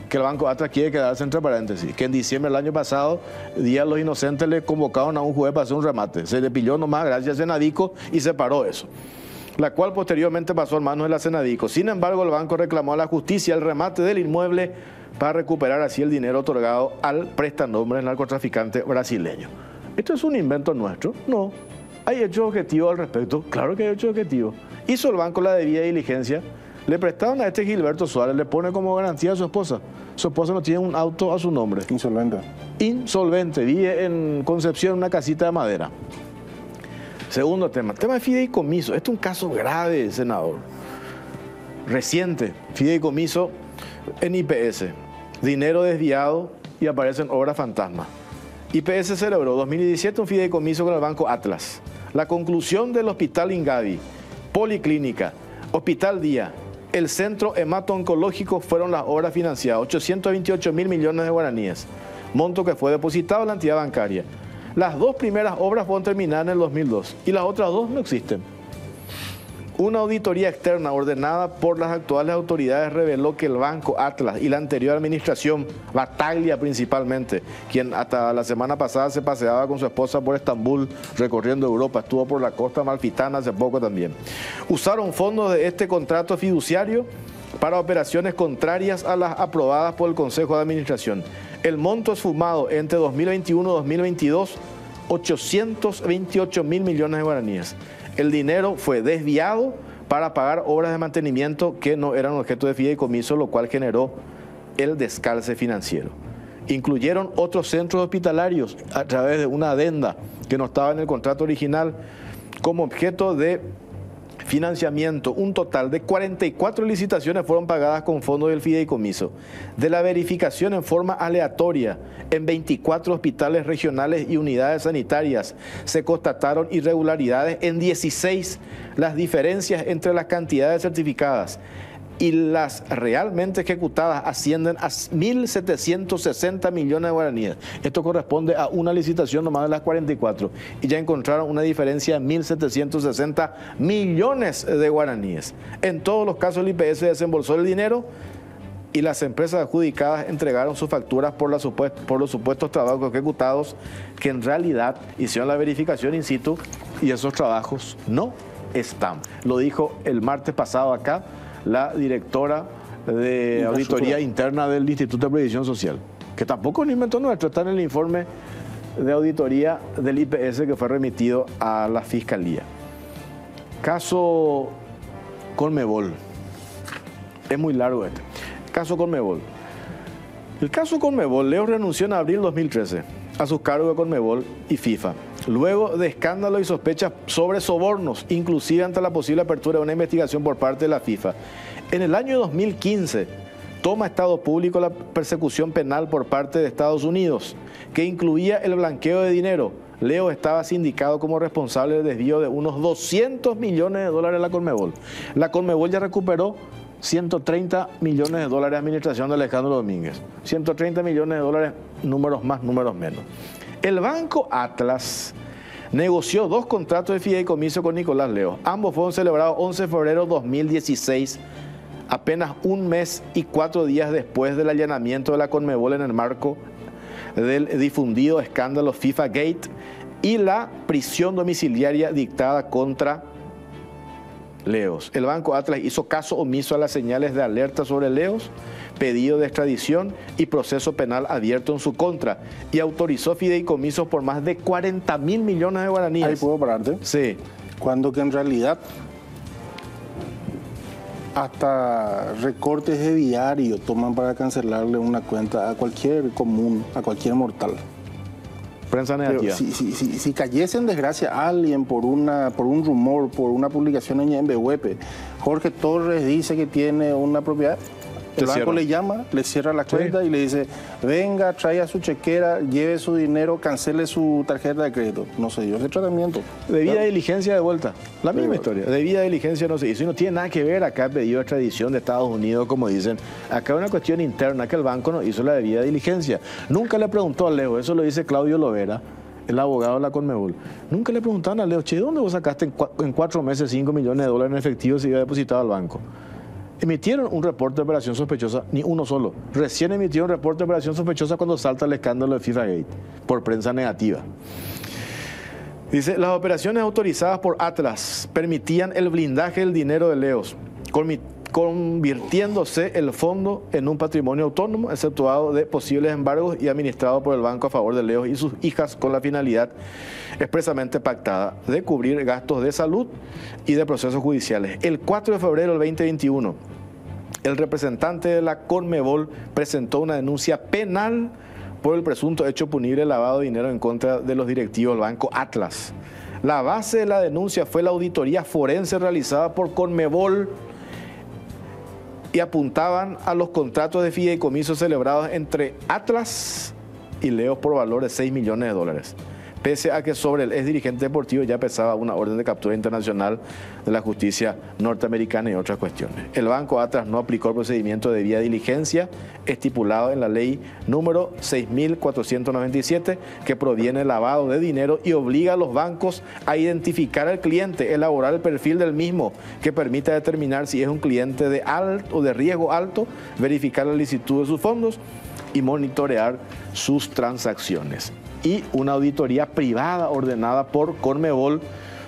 Que el Banco Atlas quiere quedarse entre paréntesis, que en diciembre del año pasado, Día de los Inocentes, le convocaron a un juez para hacer un remate. Se le pilló nomás gracias a Senadico y se paró eso, la cual posteriormente pasó en manos de la Senadico. Sin embargo, el banco reclamó a la justicia el remate del inmueble para recuperar así el dinero otorgado al prestanombre del narcotraficante brasileño. ¿Esto es un invento nuestro? No. ¿Hay hechos objetivos al respecto? Claro que hay hechos objetivos. Hizo el banco la debida diligencia. Le prestaron a este Gilberto Suárez, le pone como garantía a su esposa. Su esposa no tiene un auto a su nombre. Insolvente. Insolvente, vive en Concepción, en una casita de madera. Segundo tema de fideicomiso. Este es un caso grave, senador. Reciente, fideicomiso en IPS. Dinero desviado y aparecen obras fantasma. IPS celebró 2017 un fideicomiso con el Banco Atlas. La conclusión del Hospital Ingavi, Policlínica, Hospital Día, el Centro Hemato-Oncológico fueron las obras financiadas, 828 mil millones de guaraníes, monto que fue depositado en la entidad bancaria. Las dos primeras obras fueron terminadas en el 2002 y las otras dos no existen. Una auditoría externa ordenada por las actuales autoridades reveló que el Banco Atlas y la anterior administración, Bataglia principalmente, quien hasta la semana pasada se paseaba con su esposa por Estambul recorriendo Europa, estuvo por la costa amalfitana hace poco también, usaron fondos de este contrato fiduciario para operaciones contrarias a las aprobadas por el Consejo de Administración. El monto esfumado entre 2021 y 2022, 828 mil millones de guaraníes. El dinero fue desviado para pagar obras de mantenimiento que no eran objeto de fideicomiso, lo cual generó el descalce financiero. Incluyeron otros centros hospitalarios a través de una adenda que no estaba en el contrato original como objeto de financiamiento. Un total de 44 licitaciones fueron pagadas con fondos del fideicomiso. De la verificación en forma aleatoria en 24 hospitales regionales y unidades sanitarias se constataron irregularidades en 16. Las diferencias entre las cantidades certificadas y las realmente ejecutadas ascienden a 1.760 millones de guaraníes. Esto corresponde a una licitación nomás de las 44. Y ya encontraron una diferencia de 1.760 millones de guaraníes. En todos los casos el IPS desembolsó el dinero y las empresas adjudicadas entregaron sus facturas por los supuestos trabajos ejecutados, que en realidad hicieron la verificación in situ y esos trabajos no están. Lo dijo el martes pasado acá la directora de auditoría interna del Instituto de Previsión Social, que tampoco es un invento nuestro, está en el informe de auditoría del IPS que fue remitido a la Fiscalía. Caso Conmebol. Es muy largo este. Caso Conmebol. El caso Conmebol, Leo renunció en abril de 2013 a sus cargos de Conmebol y FIFA, luego de escándalos y sospechas sobre sobornos, inclusive ante la posible apertura de una investigación por parte de la FIFA. En el año 2015 toma estado público la persecución penal por parte de Estados Unidos, que incluía el blanqueo de dinero. Leo estaba sindicado como responsable del desvío de unos 200 millones de dólares a la Conmebol. La Conmebol ya recuperó 130 millones de dólares de administración de Alejandro Domínguez. 130 millones de dólares, números más, números menos. El Banco Atlas negoció 2 contratos de fideicomiso con Nicolás Leo. Ambos fueron celebrados 11 de febrero de 2016, apenas un mes y 4 días después del allanamiento de la Conmebol en el marco del difundido escándalo FIFA Gate y la prisión domiciliaria dictada contra Leos. El Banco Atlas hizo caso omiso a las señales de alerta sobre Leos, pedido de extradición y proceso penal abierto en su contra, y autorizó fideicomisos por más de 40 mil millones de guaraníes. Ahí puedo pararte. Sí. Cuando que en realidad hasta recortes de diario toman para cancelarle una cuenta a cualquier común, a cualquier mortal. Prensa negativa. Si cayese en desgracia alguien por un rumor, por una publicación en MBWP, Jorge Torres dice que tiene una propiedad, el banco le llama, le cierra la cuenta y le dice, venga, traiga su chequera, lleve su dinero, cancele su tarjeta de crédito. No se dio ese tratamiento. Debida diligencia de vuelta. La misma historia. Debida diligencia no se hizo. Y no tiene nada que ver acá pedido de extradición de Estados Unidos, como dicen. Acá hay una cuestión interna que el banco no hizo la debida diligencia. Nunca le preguntó a Leo, eso lo dice Claudio Lovera, el abogado de la Conmebol. Nunca le preguntaron a Leo, che, ¿dónde vos sacaste en 4 meses 5 millones de dólares en efectivo si iba depositado al banco? Emitieron un reporte de operación sospechosa, ni uno solo. Recién emitieron un reporte de operación sospechosa cuando salta el escándalo de FIFA Gate, por prensa negativa. Dice, las operaciones autorizadas por Atlas permitían el blindaje del dinero de Leos, convirtiéndose el fondo en un patrimonio autónomo, exceptuado de posibles embargos y administrado por el banco a favor de Leos y sus hijas con la finalidad expresamente pactada de cubrir gastos de salud y de procesos judiciales. El 4 de febrero del 2021, el representante de la Conmebol presentó una denuncia penal por el presunto hecho punible de lavado de dinero en contra de los directivos del banco Atlas. La base de la denuncia fue la auditoría forense realizada por Conmebol y apuntaban a los contratos de fideicomiso celebrados entre Atlas y Leos por valor de 6 millones de dólares. Pese a que sobre el ex dirigente deportivo ya pesaba una orden de captura internacional de la justicia norteamericana y otras cuestiones. El banco Atlas no aplicó el procedimiento de debida diligencia estipulado en la ley número 6.497 que proviene del lavado de dinero y obliga a los bancos a identificar al cliente, elaborar el perfil del mismo que permita determinar si es un cliente de alto o de riesgo alto, verificar la licitud de sus fondos y monitorear sus transacciones. Y una auditoría privada ordenada por Conmebol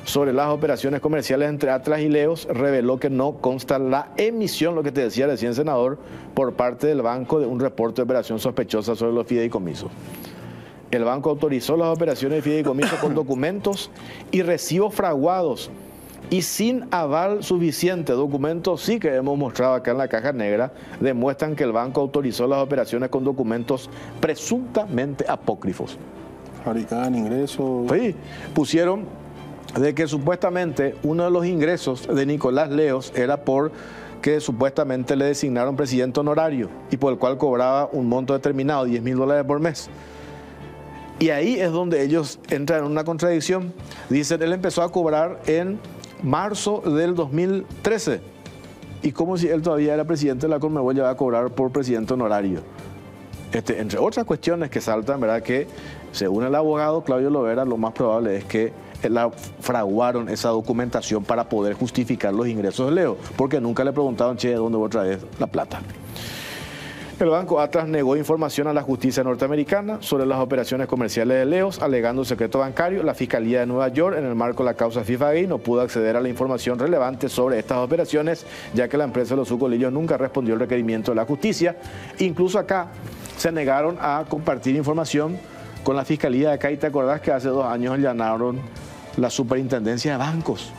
sobre las operaciones comerciales entre Atlas y Leos reveló que no consta la emisión, lo que te decía recién, senador, por parte del banco de un reporte de operación sospechosa sobre los fideicomisos. El banco autorizó las operaciones de fideicomiso con documentos y recibos fraguados y sin aval suficiente. Documentos sí que hemos mostrado acá en la caja negra demuestran que el banco autorizó las operaciones con documentos presuntamente apócrifos. Fabricaban ingresos. Sí, pusieron de que supuestamente uno de los ingresos de Nicolás Leos era por que supuestamente le designaron presidente honorario y por el cual cobraba un monto determinado, $10.000 por mes. Y ahí es donde ellos entran en una contradicción. Dicen, él empezó a cobrar en marzo del 2013 y como si él todavía era presidente de la Conmebol ya va a cobrar por presidente honorario. Entre otras cuestiones que saltan, ¿verdad? Que según el abogado Claudio Lovera, lo más probable es que fraguaron esa documentación para poder justificar los ingresos de Leo, porque nunca le preguntaron, che, ¿de dónde vos traes la plata? El banco Atlas negó información a la justicia norteamericana sobre las operaciones comerciales de Leos, alegando secreto bancario. La Fiscalía de Nueva York, en el marco de la causa FIFA Gate, no pudo acceder a la información relevante sobre estas operaciones, ya que la empresa de los Sucolillos nunca respondió al requerimiento de la justicia. Incluso acá se negaron a compartir información con la Fiscalía de acá. Y te acordás que hace 2 años allanaron la Superintendencia de Bancos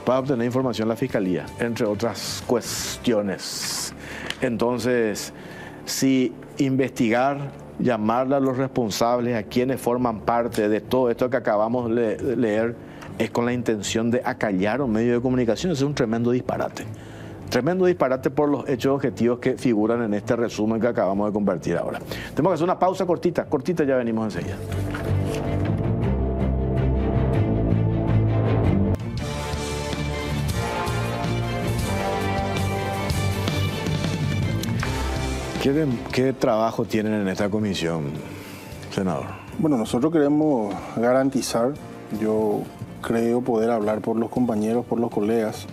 para obtener información de la Fiscalía, entre otras cuestiones. Entonces, si investigar, llamarle a los responsables, a quienes forman parte de todo esto que acabamos de leer, es con la intención de acallar un medio de comunicación, es un tremendo disparate. Tremendo disparate por los hechos objetivos que figuran en este resumen que acabamos de compartir ahora. Tenemos que hacer una pausa cortita, ya venimos enseguida. ¿Qué trabajo tienen en esta comisión, senador? Bueno, nosotros queremos garantizar, yo creo poder hablar por los compañeros, por los colegas,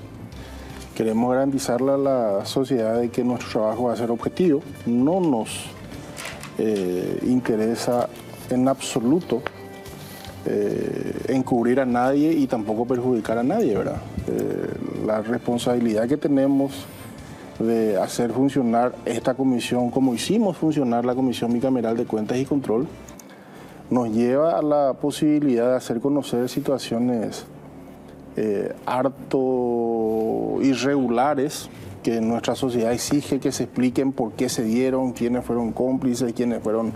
queremos garantizarle a la sociedad de que nuestro trabajo va a ser objetivo. No nos interesa en absoluto encubrir a nadie y tampoco perjudicar a nadie, ¿verdad? La responsabilidad que tenemos de hacer funcionar esta comisión como hicimos funcionar la Comisión Bicameral de Cuentas y Control nos lleva a la posibilidad de hacer conocer situaciones harto irregulares que nuestra sociedad exige que se expliquen por qué se dieron, quiénes fueron cómplices, quiénes fueron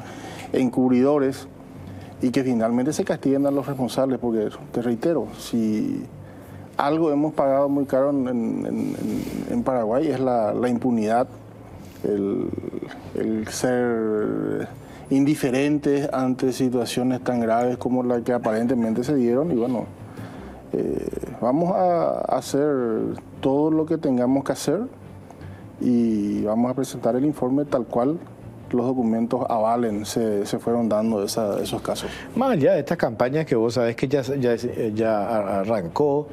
encubridores. y que finalmente se castiguen a los responsables, porque te reitero, si algo hemos pagado muy caro en Paraguay es la impunidad, el ser indiferentes ante situaciones tan graves como la que aparentemente se dieron. Y bueno, vamos a hacer todo lo que tengamos que hacer y vamos a presentar el informe tal cual los documentos avalen se fueron dando esos casos. Más allá de estas campañas que vos sabés que ya arrancó,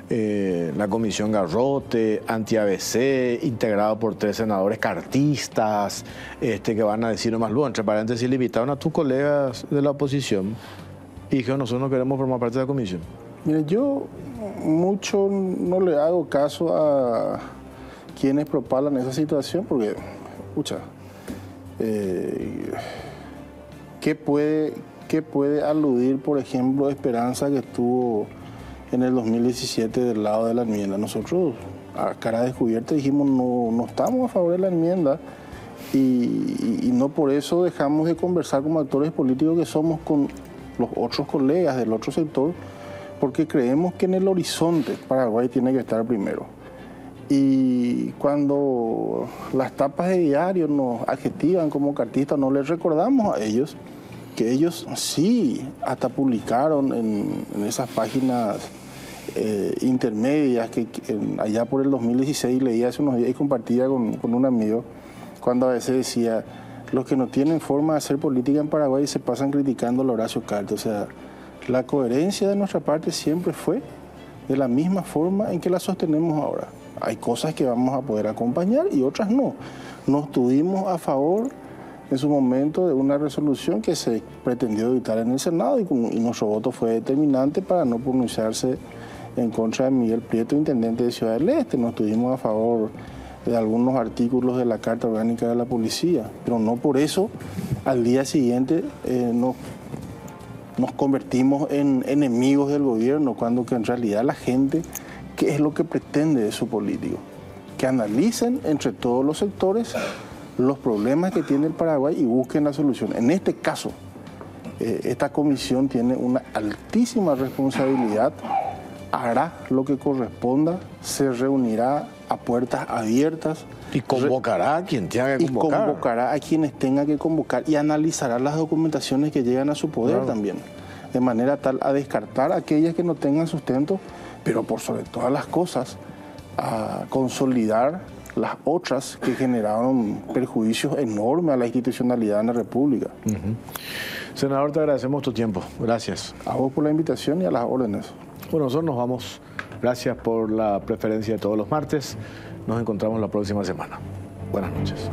la Comisión Garrote, Anti-ABC, integrado por 3 senadores cartistas, que van a decir nomás luego, entre paréntesis, le invitaron a tus colegas de la oposición y dijeron, nosotros no queremos formar parte de la comisión. Mire, yo mucho no le hago caso a quienes propalan esa situación, porque, escucha, ¿qué puede aludir, por ejemplo, Esperanza, que estuvo en el 2017 del lado de la enmienda? Nosotros, a cara descubierta, dijimos no estamos a favor de la enmienda y no por eso dejamos de conversar como actores políticos que somos con los otros colegas del otro sector, porque creemos que en el horizonte Paraguay tiene que estar primero. Y cuando las tapas de diario nos adjetivan como cartistas, no les recordamos a ellos que ellos sí hasta publicaron en esas páginas intermedias que allá por el 2016 leía hace unos días y compartía con un amigo, cuando a veces decía, los que no tienen forma de hacer política en Paraguay se pasan criticando a Horacio Cartes. O sea, la coherencia de nuestra parte siempre fue de la misma forma en que la sostenemos ahora. Hay cosas que vamos a poder acompañar y otras no. No estuvimos a favor en su momento de una resolución que se pretendió dictar en el Senado y nuestro voto fue determinante para no pronunciarse en contra de Miguel Prieto, intendente de Ciudad del Este. No estuvimos a favor de algunos artículos de la Carta Orgánica de la Policía, pero no por eso al día siguiente nos convertimos en enemigos del gobierno, cuando que en realidad la gente, ¿qué es lo que pretende de su político? Que analicen entre todos los sectores los problemas que tiene el Paraguay y busquen la solución. En este caso, esta comisión tiene una altísima responsabilidad, hará lo que corresponda, se reunirá a puertas abiertas. Y convocará a quien tenga que convocar. Y convocará a quienes tenga que convocar y analizará las documentaciones que llegan a su poder también, de manera tal a descartar aquellas que no tengan sustento, pero por sobre todas las cosas, a consolidar las otras que generaron perjuicios enormes a la institucionalidad en la República. Senador, te agradecemos tu tiempo. Gracias. A vos por la invitación y a las órdenes. Bueno, nosotros nos vamos. Gracias por la preferencia de todos los martes. Nos encontramos la próxima semana. Buenas noches.